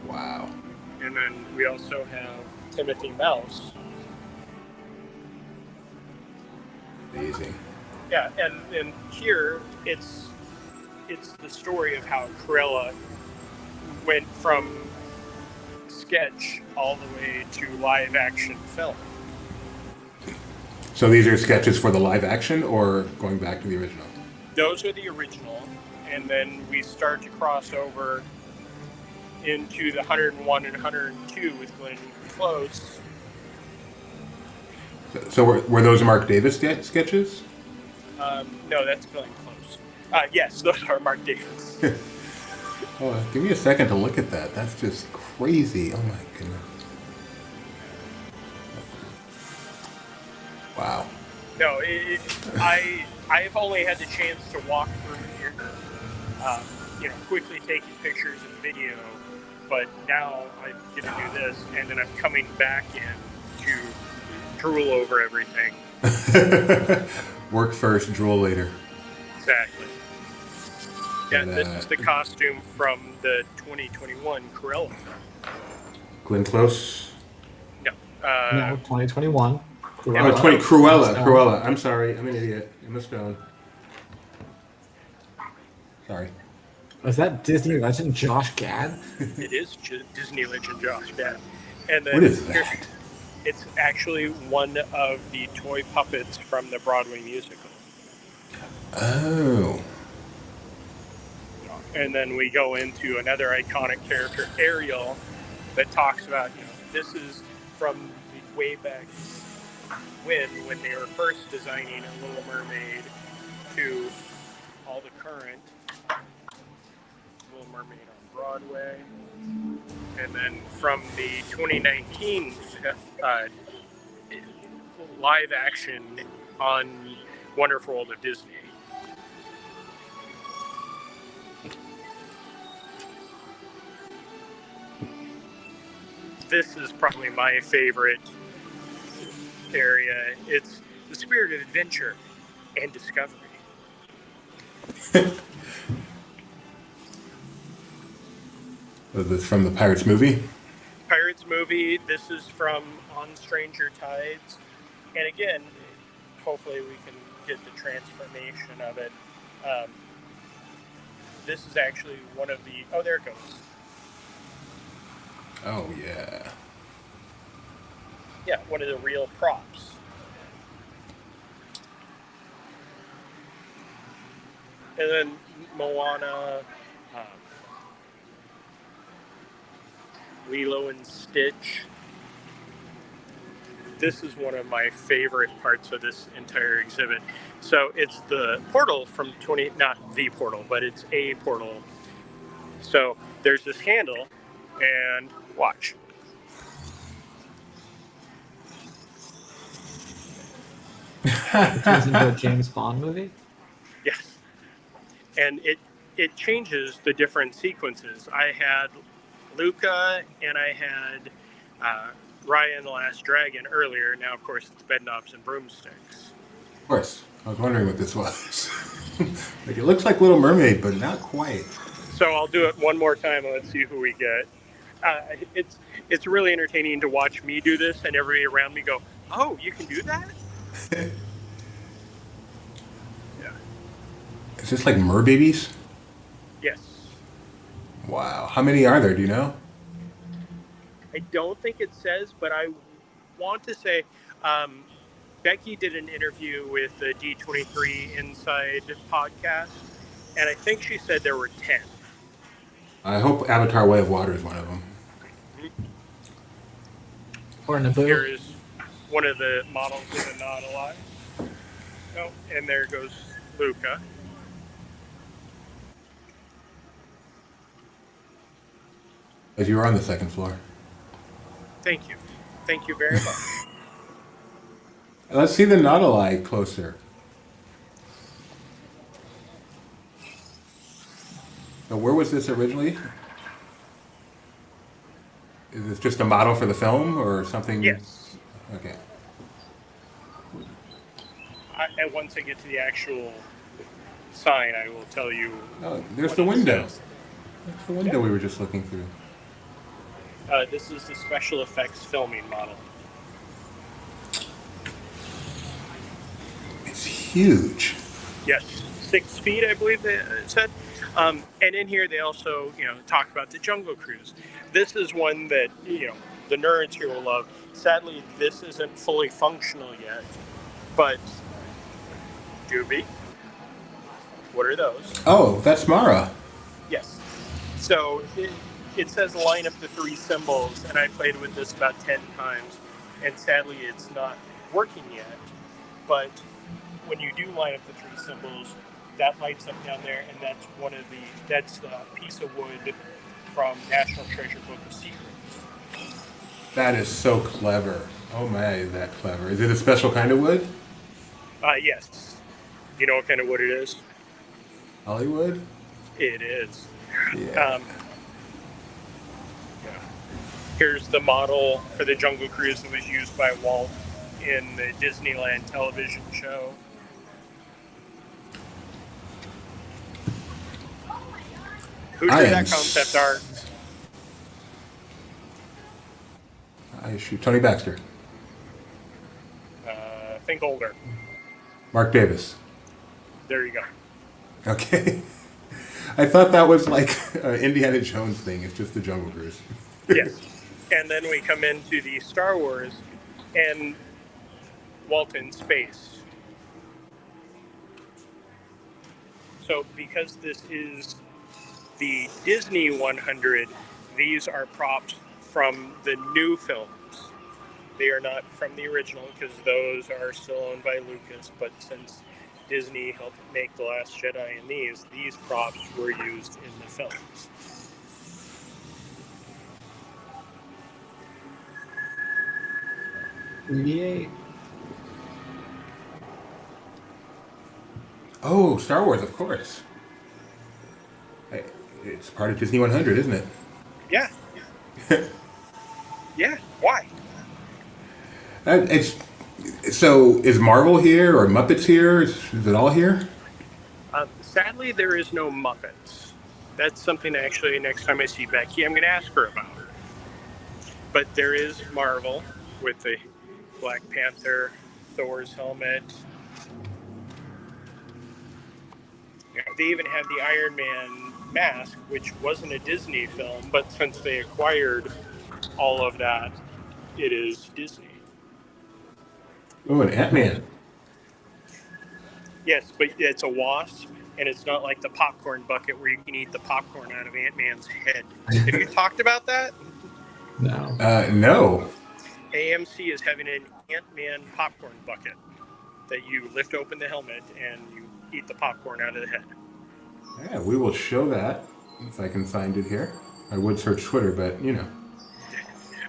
Wow. And then we also have Timothy Mouse. Amazing. Yeah, and here it's the story of how Cruella went from sketch all the way to live action film. So these are sketches for the live action or going back to the original? Those are the original, and then we start to cross over into the 101 and 102 with Glenn Close. So were those Mark Davis sketches? No, that's Glenn Close. Yes, those are Mark Davis. Oh, give me a second to look at that. That's just crazy. Oh my goodness. Wow. No, I've only had the chance to walk through here quickly taking pictures and video, but now I'm gonna do this, and then I'm coming back in to drool over everything. Work first, drool later. Exactly. Yeah, And, this is the costume from the 2021 Cruella film. Glenn Close. No. No, 2021. Cruella. Oh, 20 Cruella. Cruella. I'm sorry. I'm an idiot. Emma Stone. Sorry. Was that Disney legend Josh Gad? It is Disney legend Josh Gad. And then What is that? It's actually one of the toy puppets from the Broadway musical. Oh. And then we go into another iconic character, Ariel, that talks about, this is from the way back when they were first designing a Little Mermaid to all the current Little Mermaid on Broadway. And then from the 2019 live action on Wonderful World of Disney. This is probably my favorite area. It's the spirit of adventure and discovery. Was this from the Pirates movie? Pirates movie. This is from On Stranger Tides. And again, hopefully we can get the transformation of it. This is actually one of the... Oh, there it goes. Oh, yeah. Yeah, one of the real props. And then Moana, Lilo and Stitch. This is one of my favorite parts of this entire exhibit. So it's the portal from not the portal, but it's a portal. So there's this handle, and watch. It turns into a James Bond movie? Yes. And it changes the different sequences. I had Luca and I had Raya and the Last Dragon earlier. Now, of course, it's Bedknobs and Broomsticks. Of course. I was wondering what this was. Like, it looks like Little Mermaid, but not quite. So I'll do it one more time and let's see who we get. It's really entertaining to watch me do this and everybody around me go, oh, you can do that? Yeah. Is this like merbabies? Yes. Wow. How many are there? Do you know? I don't think it says, but I want to say Becky did an interview with the D23 Inside podcast, and I think she said there were 10. I hope Avatar Way of Water is one of them. Or Naboo. Here is one of the models in the Not Alive. Oh, and there goes Luca. As you were on the second floor. Thank you. Thank you very much. Let's see the Nautilus closer. So where was this originally? Is this just a model for the film or something? Yes. Okay. And once I get to the actual sign, I will tell you. Oh, there's the window. That's the window we were just looking through. This is the special effects filming model. It's huge. Yes, 6 feet, I believe they said. And in here, they also, talk about the Jungle Cruise. This is one that, the nerds here will love. Sadly, this isn't fully functional yet, but Gooby, what are those? Oh, that's Mara. Yes. So it says line up the 3 symbols, and I played with this about 10 times, and sadly, it's not working yet. But when you do line up the 3 symbols, that lights up down there, and that's the piece of wood from National Treasure Book of Secrets. That is so clever. Oh my, is that clever. Is it a special kind of wood? Yes. Do you know what kind of wood it is? Hollywood? It is. Yeah. Here's the model for the Jungle Cruise that was used by Walt in the Disneyland television show. Who did that concept art? I shoot Tony Baxter. Think older. Mark Davis. There you go. Okay. I thought that was like an Indiana Jones thing. It's just the Jungle Cruise. Yes. And then we come into the Star Wars and Walt in space. So because this is the Disney 100, these are props from the new films. They are not from the original because those are still owned by Lucas, but since Disney helped make The Last Jedi and these props were used in the films. Yay. Oh, Star Wars, of course. It's part of Disney 100, isn't it? Yeah. Yeah. Why? So is Marvel here or Muppets here? Is it all here? Sadly, there is no Muppets. That's something actually next time I see Becky, I'm going to ask her about. But there is Marvel with the Black Panther, Thor's helmet. They even have the Iron Man mask, which wasn't a Disney film, but since they acquired all of that, it is Disney. Oh, an Ant-Man. Yes, but it's a wasp, and it's not like the popcorn bucket where you can eat the popcorn out of Ant-Man's head. Have you talked about that? No. No. AMC is having an Ant-Man popcorn bucket that you lift open the helmet and you eat the popcorn out of the head. Yeah, we will show that if I can find it here. I would search Twitter, but you know.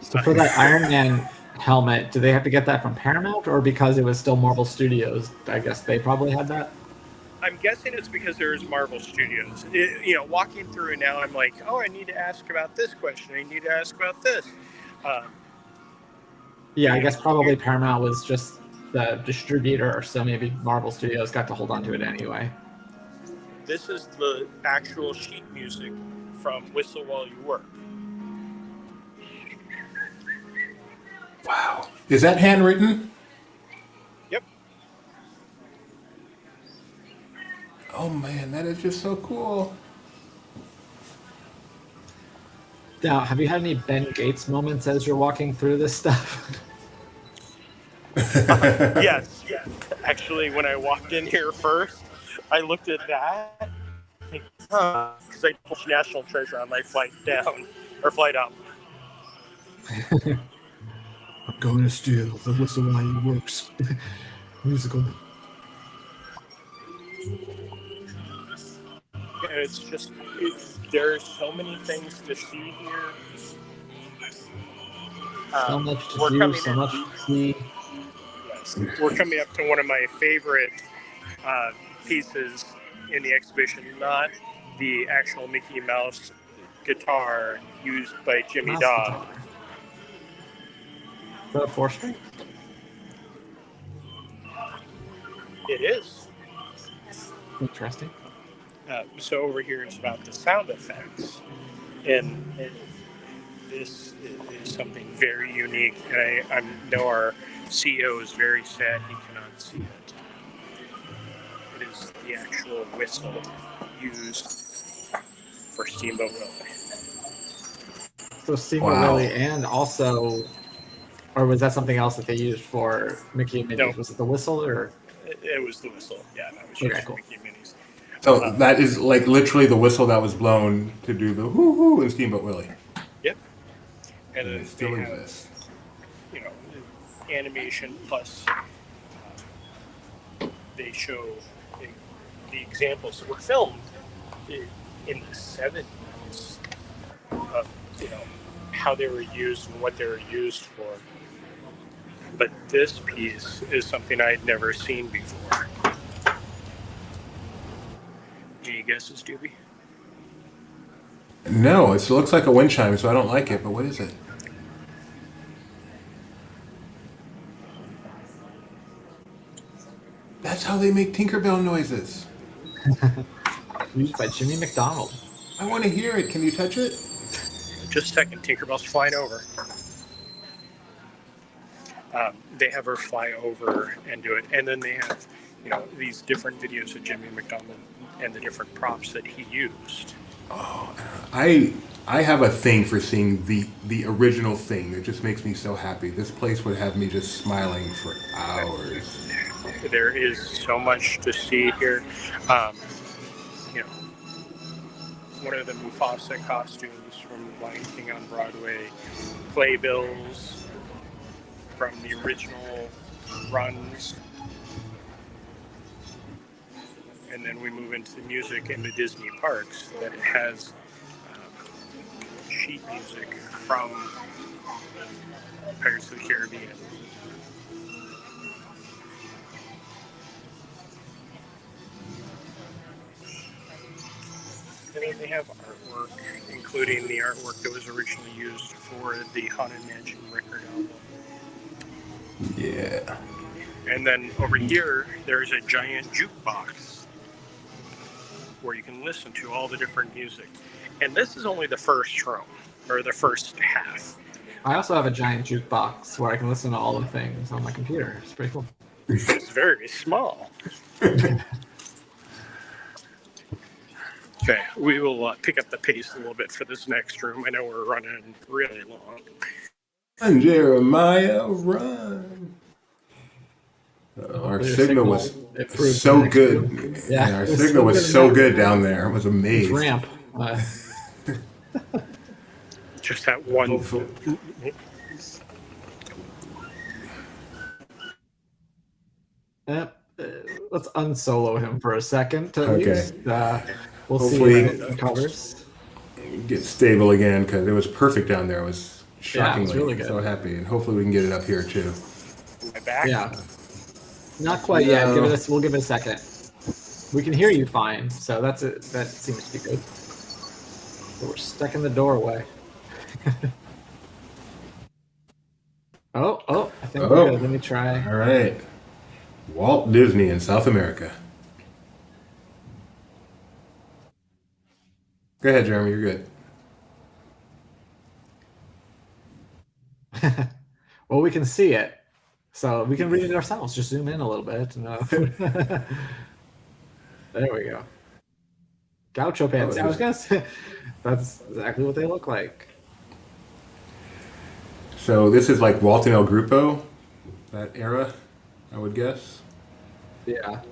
So for that Iron Man helmet, do they have to get that from Paramount or because it was still Marvel Studios? I guess they probably had that. I'm guessing it's because there's Marvel Studios. Walking through it now, I'm like, oh, I need to ask about this question. I need to ask about this. Yeah, I guess probably Paramount was just the distributor, so maybe Marvel Studios got to hold on to it anyway. This is the actual sheet music from Whistle While You Work. Wow. Is that handwritten? Yep. Oh man, that is just so cool. Now, have you had any Ben Gates moments as you're walking through this stuff? Yes. Actually, when I walked in here first, I looked at that because I pushed National Treasure on my flight down or flight up. I'm going to steal the Whistle While You Works musical. And it's just, there's so many things to see here. So much to do, so much to see. Yes, we're coming up to one of my favorite pieces in the exhibition, not the actual Mickey Mouse guitar used by Jimmy Dodd. Is that a 4-string? It is. Interesting. So over here is about the sound effects, and this is something very unique. And I know our CEO is very sad he cannot see it. It is the actual whistle used for Steamboat Willie. So Steamboat Willie, and also, or was that something else that they used for Mickey and Minnie's? No. Was it the whistle or? It was the whistle. Yeah, that was used for Mickey and Minnie's. So that is like literally the whistle that was blown to do the whoo-hoo in Steamboat Willie. Yep. And then it still exists. Animation plus they show the examples that were filmed in the 70s of how they were used and what they were used for. But this piece is something I'd never seen before. Any guesses, Doobie? No, it looks like a wind chime, so I don't like it. But what is it? That's how they make Tinkerbell noises. Used by Jimmy McDonald. I want to hear it. Can you touch it? Just a second, Tinkerbell's flying over. They have her fly over and do it, and then they have, these different videos of Jimmy McDonald and the different props that he used. Oh, I have a thing for seeing the original thing. It just makes me so happy. This place would have me just smiling for hours. There is so much to see here. One of the Mufasa costumes from Lion King on Broadway, playbills from the original runs. And then we move into the music in the Disney parks that it has sheet music from Pirates of the Caribbean. And then they have artwork, including the artwork that was originally used for the Haunted Mansion record album. Yeah. And then over here, there's a giant jukebox where you can listen to all the different music. And this is only the first room, or the first half. I also have a giant jukebox where I can listen to all the things on my computer. It's pretty cool. It's very small. Okay, we will pick up the pace a little bit for this next room. I know we're running really long. Run, Jeremiah, run. Our signal was so good. Yeah, our signal was so good down there. I was amazed. Ramp. Just that one. Let's unsolo him for a second. Okay. We'll Hopefully see what it covers. Get stable again because it was perfect down there. I was shockingly really good. so happy, and hopefully we can get it up here too. My back? Yeah. Not quite yet. We'll give it a second. We can hear you fine, so that's it. That seems to be good. But we're stuck in the doorway. I think we're good. Let me try. All right. Walt Disney in South America. Go ahead, Jeremy. You're good. Well, we can see it, so we can read it ourselves. Just zoom in a little bit. There we go. Gaucho pants. I was gonna say that's exactly what they look like. So this is like Walt and El Grupo, that era, I would guess. Yeah.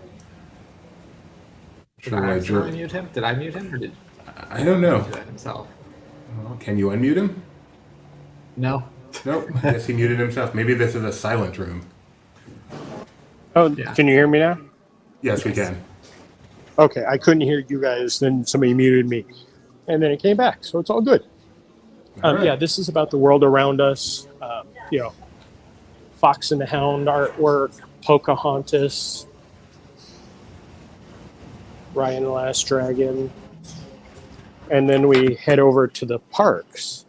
Did I mute him? Did I mute him, or did? I don't know. Himself. Well, can you unmute him? No. Nope. I guess he muted himself. Maybe this is a silent room. Oh, yeah. Can you hear me now? Yes, we can. Okay, I couldn't hear you guys. Then somebody muted me, and then it came back. So it's all good. Right. Yeah, this is about the world around us. Fox and the Hound artwork, Pocahontas, Raya and the Last Dragon. And then we head over to the parks.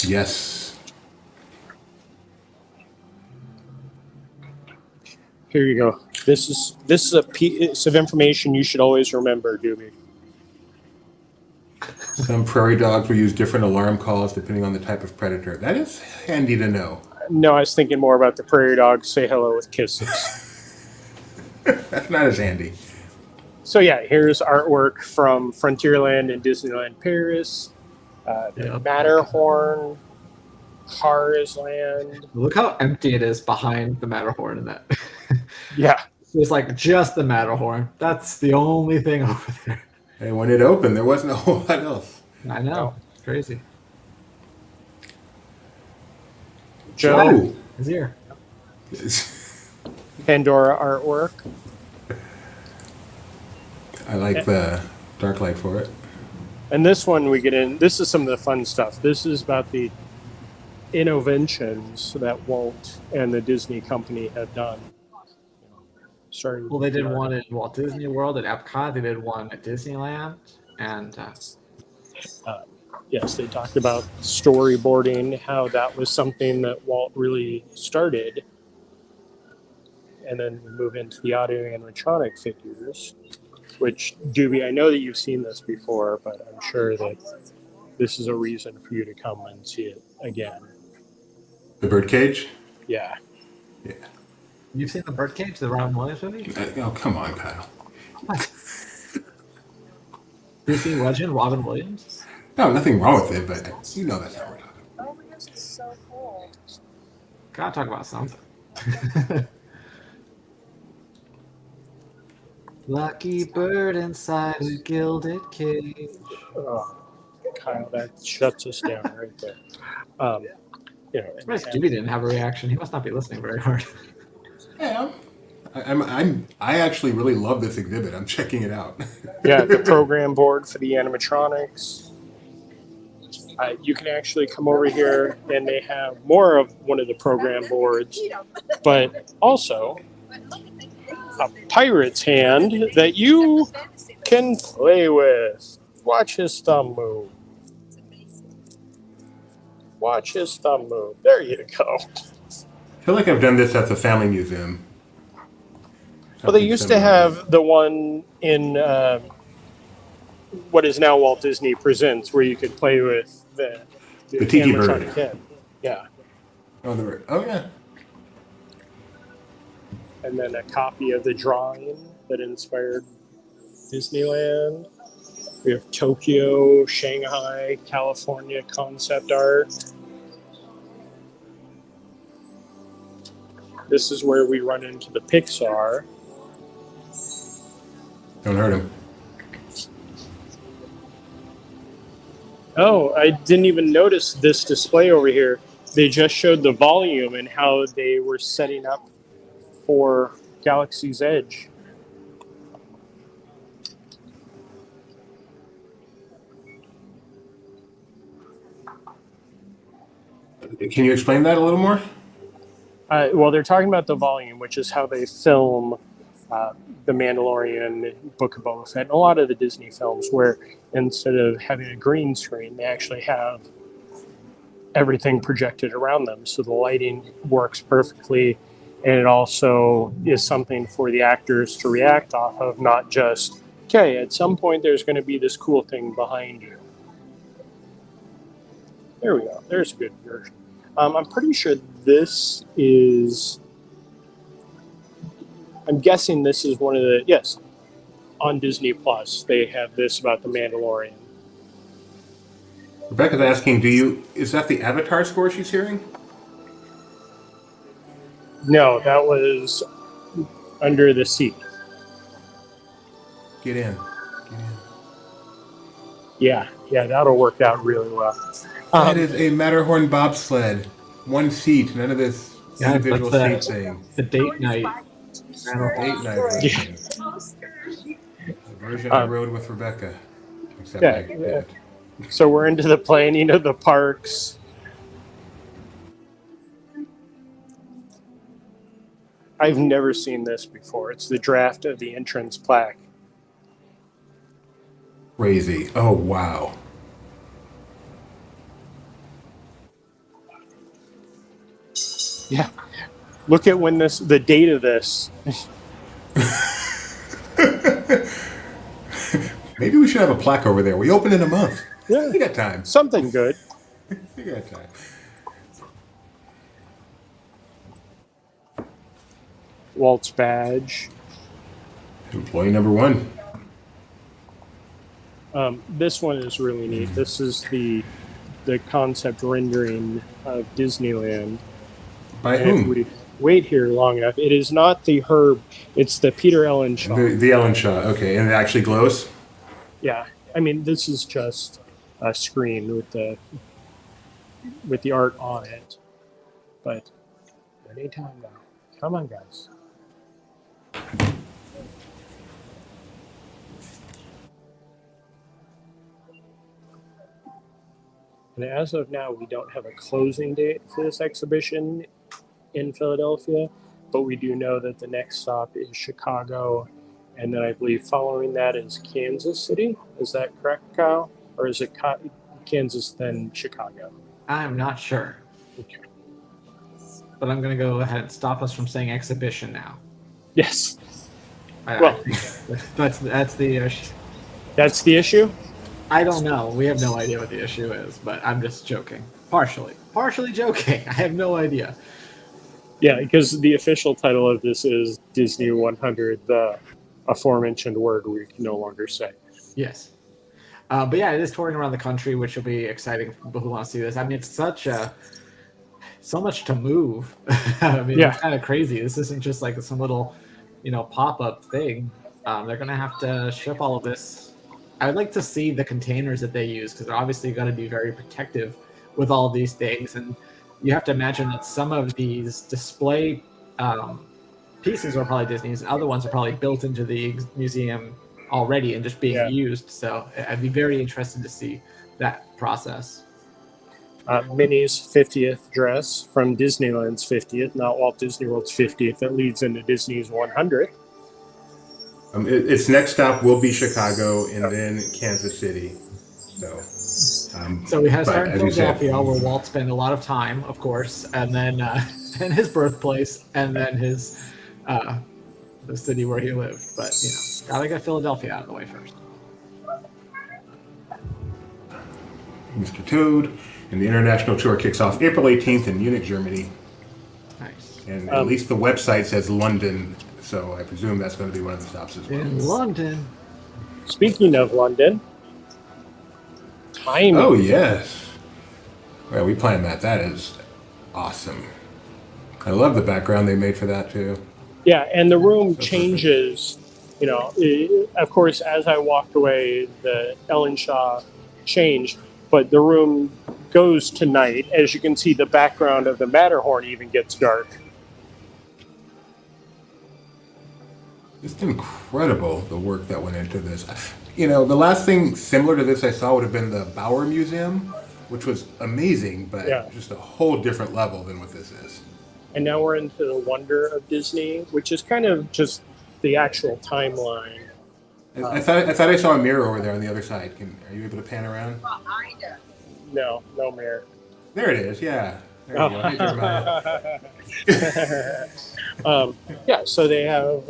Yes. Here you go. This is a piece of information you should always remember, Doobie. Some prairie dogs will use different alarm calls depending on the type of predator. That is handy to know. No, I was thinking more about the prairie dogs say hello with kisses. That's not as handy. So yeah, here's artwork from Frontierland and Disneyland Paris, the Matterhorn, Cars Land. Look how empty it is behind the Matterhorn in that. Yeah. It's like just the Matterhorn. That's the only thing over there. And when it opened, there wasn't a whole lot else. I know. It's crazy. Joe. He's here. Pandora artwork. I like the dark light for it. And this one we get in, this is some of the fun stuff. This is about the innovations that Walt and the Disney company have done. Well, they did one at Walt Disney World at Epcot. They did one at Disneyland, and Yes, they talked about storyboarding, how that was something that Walt really started. And then we move into the audio animatronic figures, which, Doobie, I know that you've seen this before, but I'm sure that this is a reason for you to come and see it again. The Birdcage? Yeah. Yeah. You've seen The Birdcage, the Robin Williams movie? Oh, come on, Kyle. Disney legend Robin Williams? No, nothing wrong with it, but you know that's not what we're talking about. Oh my gosh, it's so cool. Gotta talk about something. Lucky bird inside a gilded cage. Oh, Kyle, that shuts us down right there. You know, Surprised Doobie didn't have a reaction. He must not be listening very hard. Yeah. I actually really love this exhibit. I'm checking it out. Yeah, the program board for the animatronics. You can actually come over here and they have more of one of the program boards, but also a pirate's hand that you can play with. Watch his thumb move. Watch his thumb move. There you go. I feel like I've done this at the Family Museum. Well, they used to have the one in what is now Walt Disney Presents, where you could play with the Tiki Bird. animatronic head. Yeah. Oh, the bird. Oh, yeah. And then a copy of the drawing that inspired Disneyland. We have Tokyo, Shanghai, California concept art. This is where we run into the Pixar. Don't hurt him. Oh, I didn't even notice this display over here. They just showed the volume and how they were setting up for Galaxy's Edge. Can you explain that a little more? Well, they're talking about the volume, which is how they film The Mandalorian, Book of Boba Fett, and a lot of the Disney films, where instead of having a green screen, they actually have everything projected around them. So the lighting works perfectly, and it also is something for the actors to react off of, not just, okay, at some point there's going to be this cool thing behind you. There we go. There's a good version. I'm pretty sure this is... I'm guessing this is one of the... Yes, on Disney Plus, they have this about the Mandalorian. Rebecca's asking, is that the Avatar score she's hearing? No, that was Under the Sea. Get in. Yeah, that'll work out really well. That is a Matterhorn bobsled. One seat, none of this individual seat thing. The date night. Date night version. The version I rode with Rebecca. Except I didn't. So we're into the planning of the parks. I've never seen this before. It's the draft of the entrance plaque. Crazy. Oh, wow. Yeah. Look at when the date of this. Maybe we should have a plaque over there. We open in a month. Yeah. We got time. Something good. We got time. Walt's badge. Employee number 1. This one is really neat. This is the concept rendering of Disneyland. By whom? We wait here long enough. It is not the Herb. It's the Peter Ellen Shaw. The Ellen Shaw. Okay, and it actually glows? Yeah. I mean, this is just a screen with the art on it. But anytime now. Come on, guys. And as of now, we don't have a closing date for this exhibition in Philadelphia, but we do know that the next stop is Chicago, and then I believe following that is Kansas City. Is that correct, Kyle? or is it Kansas then Chicago? I'm not sure. Okay. But I'm going to go ahead and stop us from saying exhibition now. Yes. I think that's the issue. That's the issue? I don't know. We have no idea what the issue is, but I'm just joking. Partially joking. I have no idea. Yeah, because the official title of this is Disney100, the aforementioned word we can no longer say. Yes. But yeah, it is touring around the country, which will be exciting for people who want to see this. I mean, it's so much to move. I mean, It's kind of crazy. This isn't just like some little, pop-up thing. They're going to have to ship all of this. I would like to see the containers that they use, because they're obviously going to be very protective with all of these things. And you have to imagine that some of these display pieces are probably Disney's, and other ones are probably built into the museum already and just being used. So I'd be very interested to see that process. Minnie's 50th dress from Disneyland's 50th, not Walt Disney World's 50th, that leads into Disney's 100th. Its next stop will be Chicago and then Kansas City. So we have started in Philadelphia, where Walt spent a lot of time, of course, and then and his birthplace, and then his the city where he lived. But gotta get Philadelphia out of the way first. Mr. Toad, and the international tour kicks off April 18th in Munich, Germany. Nice. And at least the website says London, so I presume that's going to be one of the stops as well. In London. Speaking of London, timing. Oh, yes. Well, we planned that. That is awesome. I love the background they made for that, too. Yeah, and the room changes. Of course, as I walked away, the Ellen Shaw changed, but the room goes to night. As you can see, the background of the Matterhorn even gets dark. It's incredible, the work that went into this. The last thing similar to this I saw would have been the Bauer Museum, which was amazing, but just a whole different level than what this is. And now we're into the wonder of Disney, which is kind of just the actual timeline. I thought I saw a mirror over there on the other side. Are you able to pan around? No mirror. There it is, yeah. There you go. Hey, Jeremiah. So they have,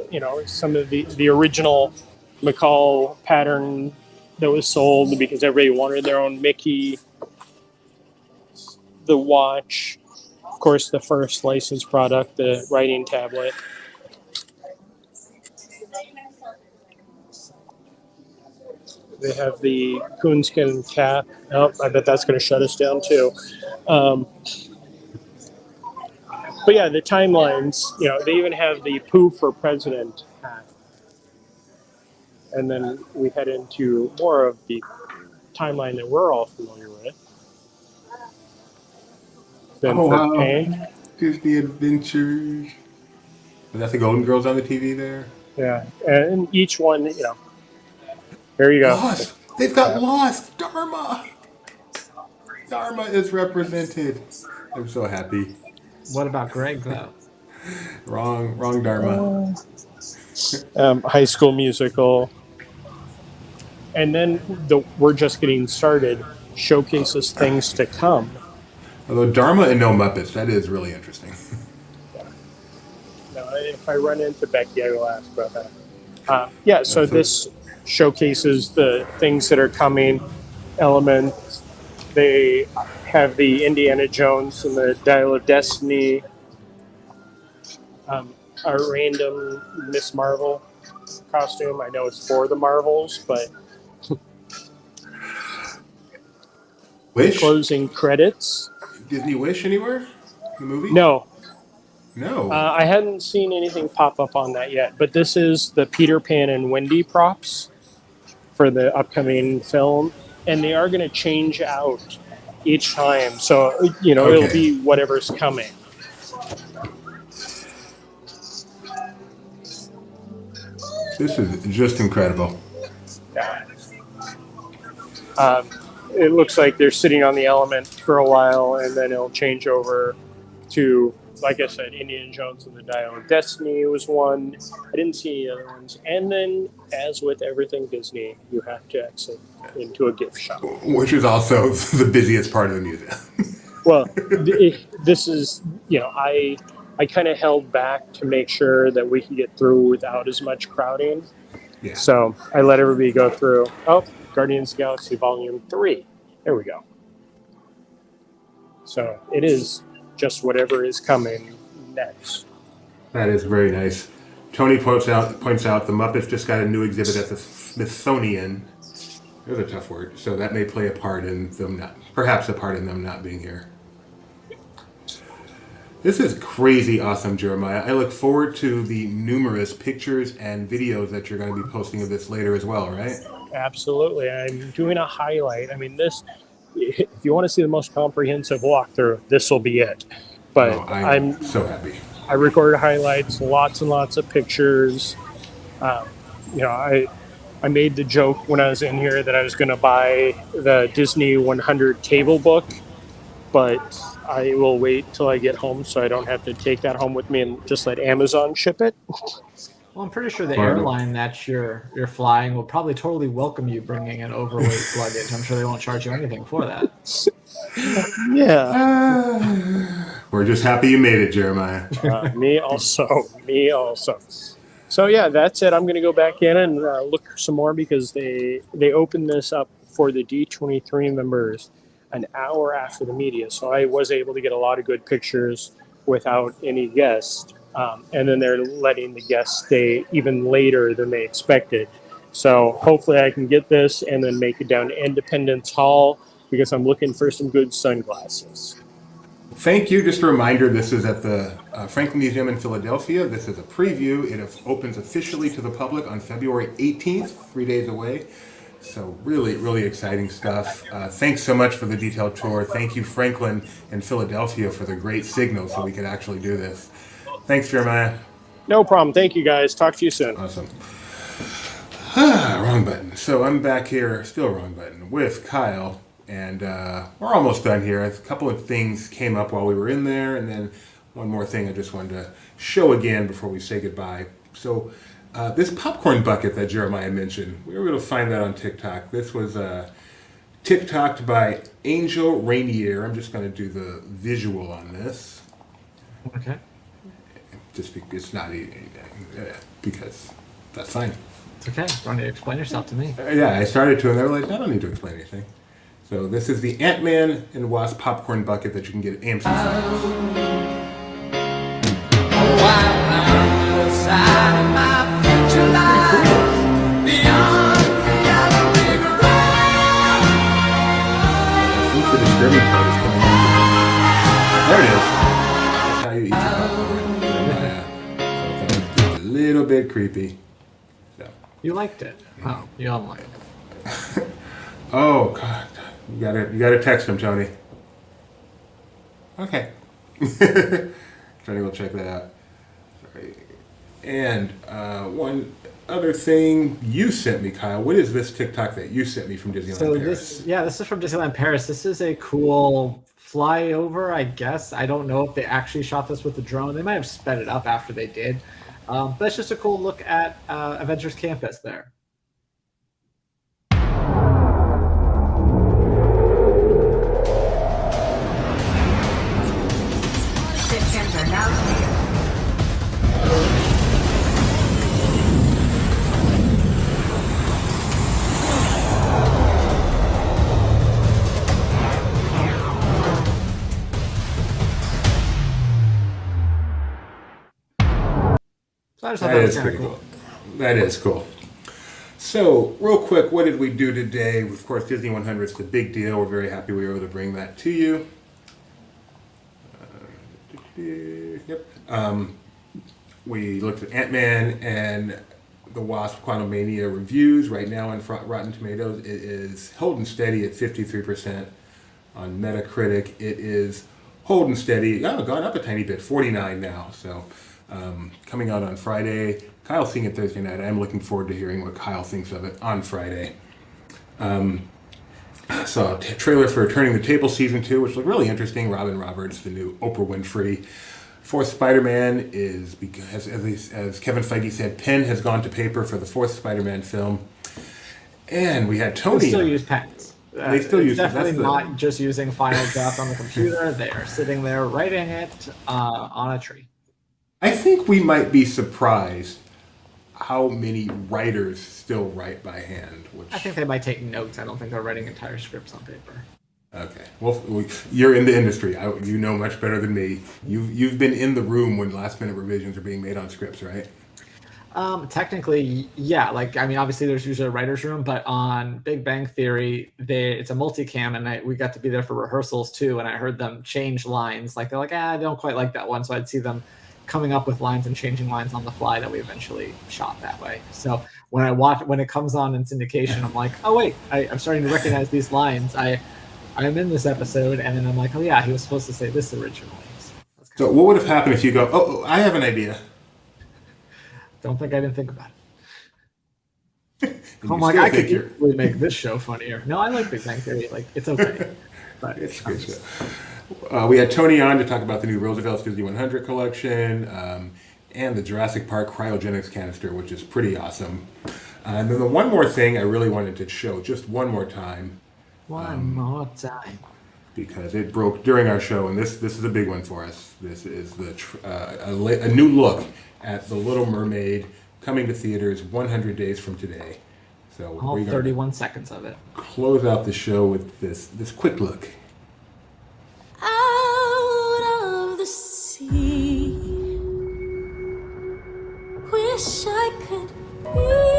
some of the original McCall pattern that was sold because everybody wanted their own Mickey. The watch, of course, the first licensed product, the writing tablet. They have the coonskin cap. Oh, I bet that's going to shut us down too. But yeah, the timelines, they even have the Pooh for President hat. And then we head into more of the timeline that we're all familiar with. Then wow. Disney Adventures. Is that the Golden Girls on the TV there? Yeah, and each one, there you go. Lost. They've got Lost. Dharma. Dharma is represented. I'm so happy. What about Greg, though? Wrong Dharma. High School Musical. And then We're Just Getting Started showcases things to come. Although Dharma and No Muppets, that is really interesting. Now, if I run into Becky, I will ask about that. So this showcases the things that are coming, elements. They have the Indiana Jones and the Dial of Destiny, a random Miss Marvel costume. I know it's for the Marvels, but Wish? Closing credits. Disney Wish anywhere? The movie? No. I hadn't seen anything pop up on that yet, but this is the Peter Pan and Wendy props for the upcoming film, and they are going to change out each time. So, it'll be whatever's coming. This is just incredible. Yeah. It looks like they're sitting on the element for a while, and then it'll change over to, like I said, Indiana Jones and the Dial of Destiny was one. I didn't see any other ones. And then, as with everything Disney, you have to exit into a gift shop. Which is also the busiest part of the museum. Well, this is, I kind of held back to make sure that we could get through without as much crowding. Yeah. So I let everybody go through. Oh, Guardians of the Galaxy Volume 3. There we go. So it is just whatever is coming next. That is very nice. Tony points out the Muppets just got a new exhibit at the Smithsonian. There's a tough word. So that may play a part in them perhaps a part in them not being here. This is crazy awesome, Jeremiah. I look forward to the numerous pictures and videos that you're going to be posting of this later as well, right? Absolutely. I'm doing a highlight. I mean, this, if you want to see the most comprehensive walkthrough, this will be it. But I'm so happy. I recorded highlights, lots and lots of pictures. I made the joke when I was in here that I was going to buy the Disney100 table book, but I will wait till I get home so I don't have to take that home with me and just let Amazon ship it. Well, I'm pretty sure the airline that you're flying will probably totally welcome you bringing an overweight luggage. I'm sure they won't charge you anything for that. Yeah. We're just happy you made it, Jeremiah. Me also. So yeah, that's it. I'm going to go back in and look some more because they opened this up for the D23 members an hour after the media. So I was able to get a lot of good pictures without any guests. And then they're letting the guests stay even later than they expected. So hopefully I can get this and then make it down to Independence Hall because I'm looking for some good sunglasses. Thank you. Just a reminder, this is at the Franklin Museum in Philadelphia. This is a preview. It opens officially to the public on February 18th, 3 days away. So really, really exciting stuff. Thanks so much for the detailed tour. Thank you, Franklin and Philadelphia, for the great signal so we could actually do this. Thanks, Jeremiah. No problem. Thank you, guys. Talk to you soon. Awesome. Wrong button. So I'm back here, still wrong button, with Kyle. And we're almost done here. A couple of things came up while we were in there. And then one more thing I just wanted to show again before we say goodbye. So this popcorn bucket that Jeremiah mentioned, we were able to find that on TikTok. This was TikToked by Angel Rainier. I'm just going to do the visual on this. Okay. Just it's not because that's fine. It's okay. You want to explain yourself to me? Yeah, I started to, and they were like, I don't need to explain anything. So this is the Ant-Man and Wasp popcorn bucket that you can get at AMC Cinemas. The disturbing part is coming on. There it is. That's how you eat your popcorn. So it's just a little bit creepy. So. You liked it. Oh, you don't like it. Oh God, you gotta text him, Tony. Okay. Tony will check that out. Sorry. And one other thing you sent me, Kyle. What is this TikTok that you sent me from Disneyland Paris? This is from Disneyland Paris. This is a cool flyover, I guess. I don't know if they actually shot this with the drone. They might have sped it up after they did. But it's just a cool look at Avengers Campus there. Systems are now clear. That is pretty cool. That is cool. So, real quick, what did we do today? Of course, Disney100 is the big deal. We're very happy we were able to bring that to you. Yep. We looked at Ant-Man and the Wasp Quantumania reviews. Right now on Rotten Tomatoes, it is holding steady at 53%. On Metacritic, it is holding steady. Oh, gone up a tiny bit, 49 now. So, coming out on Friday. Kyle's seeing it Thursday night. I'm looking forward to hearing what Kyle thinks of it on Friday. saw a trailer for Turning the Table Season 2, which looked really interesting. Robin Roberts, the new Oprah Winfrey. Fourth Spider-Man is, because, as Kevin Feige said, pen has gone to paper for the fourth Spider-Man film. And we had Tony. They still use pens. They still use pens. Definitely not just using Final Draft on the computer. They are sitting there writing it on a tree. I think we might be surprised how many writers still write by hand. Which I think they might take notes. I don't think they're writing entire scripts on paper. Okay. Well, you're in the industry. You know much better than me. You've been in the room when last-minute revisions are being made on scripts, right? Technically, yeah. Like, I mean, obviously there's usually a writer's room, but on Big Bang Theory, it's a multicam, and we got to be there for rehearsals too, and I heard them change lines. Like, they're like, I don't quite like that one, so I'd see them coming up with lines and changing lines on the fly that we eventually shot that way. So when it comes on in syndication, I'm like, oh wait, I'm starting to recognize these lines. I'm in this episode, and then I'm like, oh yeah, he was supposed to say this originally. So what would have happened if you go, oh, I have an idea? Don't think I didn't think about it. I'm like, I could easily make this show funnier. No, I like Big Bang Theory. Like, it's okay. But it's a good show. We had Tony on to talk about the new Roosevelt's Disney100 collection and the Jurassic Park cryogenics canister, which is pretty awesome. And then the one more thing I really wanted to show, just one more time. One more time. Because it broke during our show, and this is a big one for us. This is a new look at The Little Mermaid, coming to theaters 100 days from today. So all 31 seconds of it. Close out the show with this quick look. Out of the sea, wish I could be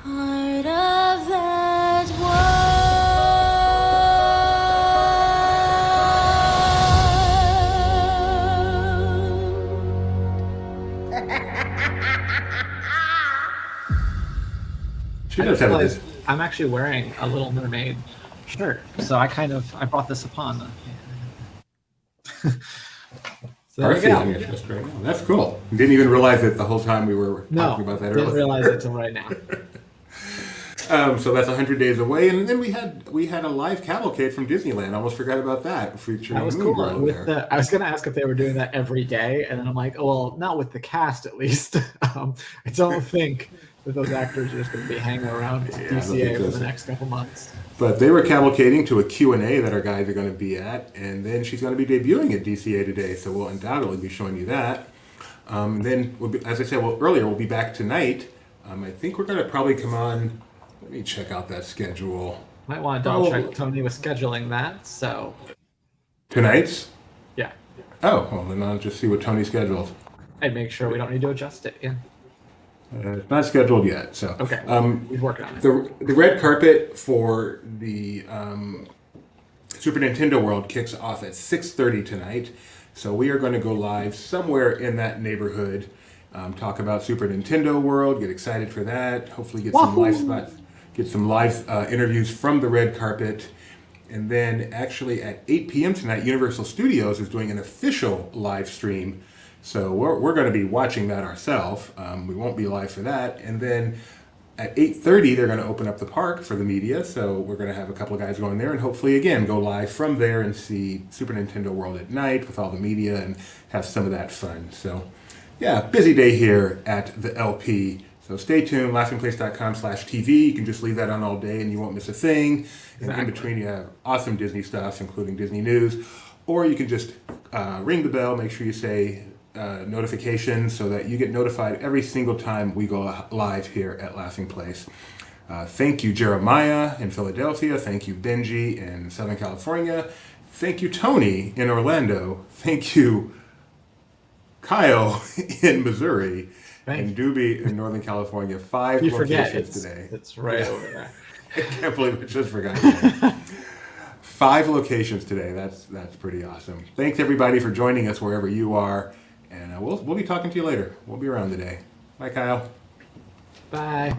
part of that She does have this. I'm actually wearing a Little Mermaid shirt, so I brought this upon. So there you go. Right now. That's cool. Didn't even realize it the whole time we were talking about that earlier. Didn't realize it until right now. So that's 100 days away, and then we had a live cavalcade from Disneyland. Almost forgot about that. Featuring that was cool. I was going to ask if they were doing that every day, and then I'm like, oh, well, not with the cast at least. I don't think that those actors are just going to be hanging around DCA for the next couple months. But they were cavalcading to a Q&A that our guys are going to be at, and then she's going to be debuting at DCA today, so we'll undoubtedly be showing you that. Then, as I said earlier, we'll be back tonight. I think we're going to probably come on. Let me check out that schedule. Might want to double check. Tony was scheduling that, so. Tonight's? Yeah. Oh, well, then I'll just see what Tony scheduled. And make sure we don't need to adjust it. Yeah. It's not scheduled yet, so. Okay. He's working on it. The red carpet for the Super Nintendo World kicks off at 6:30 tonight, so we are going to go live somewhere in that neighborhood. Talk about Super Nintendo World, get excited for that, hopefully get some live spots, get some live interviews from the red carpet. And then actually at 8 p.m. tonight, Universal Studios is doing an official live stream. So we're going to be watching that ourselves. We won't be live for that. And then at 8:30, they're going to open up the park for the media. So we're going to have a couple of guys going there and hopefully, again, go live from there and see Super Nintendo World at night with all the media and have some of that fun. So yeah, busy day here at the LP. So stay tuned, laughingplace.com/TV. You can just leave that on all day and you won't miss a thing. And in between, you have awesome Disney stuff, including Disney news. Or you can just ring the bell, make sure you say notifications so that you get notified every single time we go live here at Laughing Place. Thank you, Jeremiah in Philadelphia. Thank you, Benji in Southern California. Thank you, Tony in Orlando. Thank you, Kyle in Missouri. And Doobie in Northern California. 5 locations today. It's right over there. I can't believe I just forgot. 5 locations today. That's pretty awesome. Thanks everybody for joining us wherever you are, and we'll be talking to you later. We'll be around today. Bye, Kyle. Bye.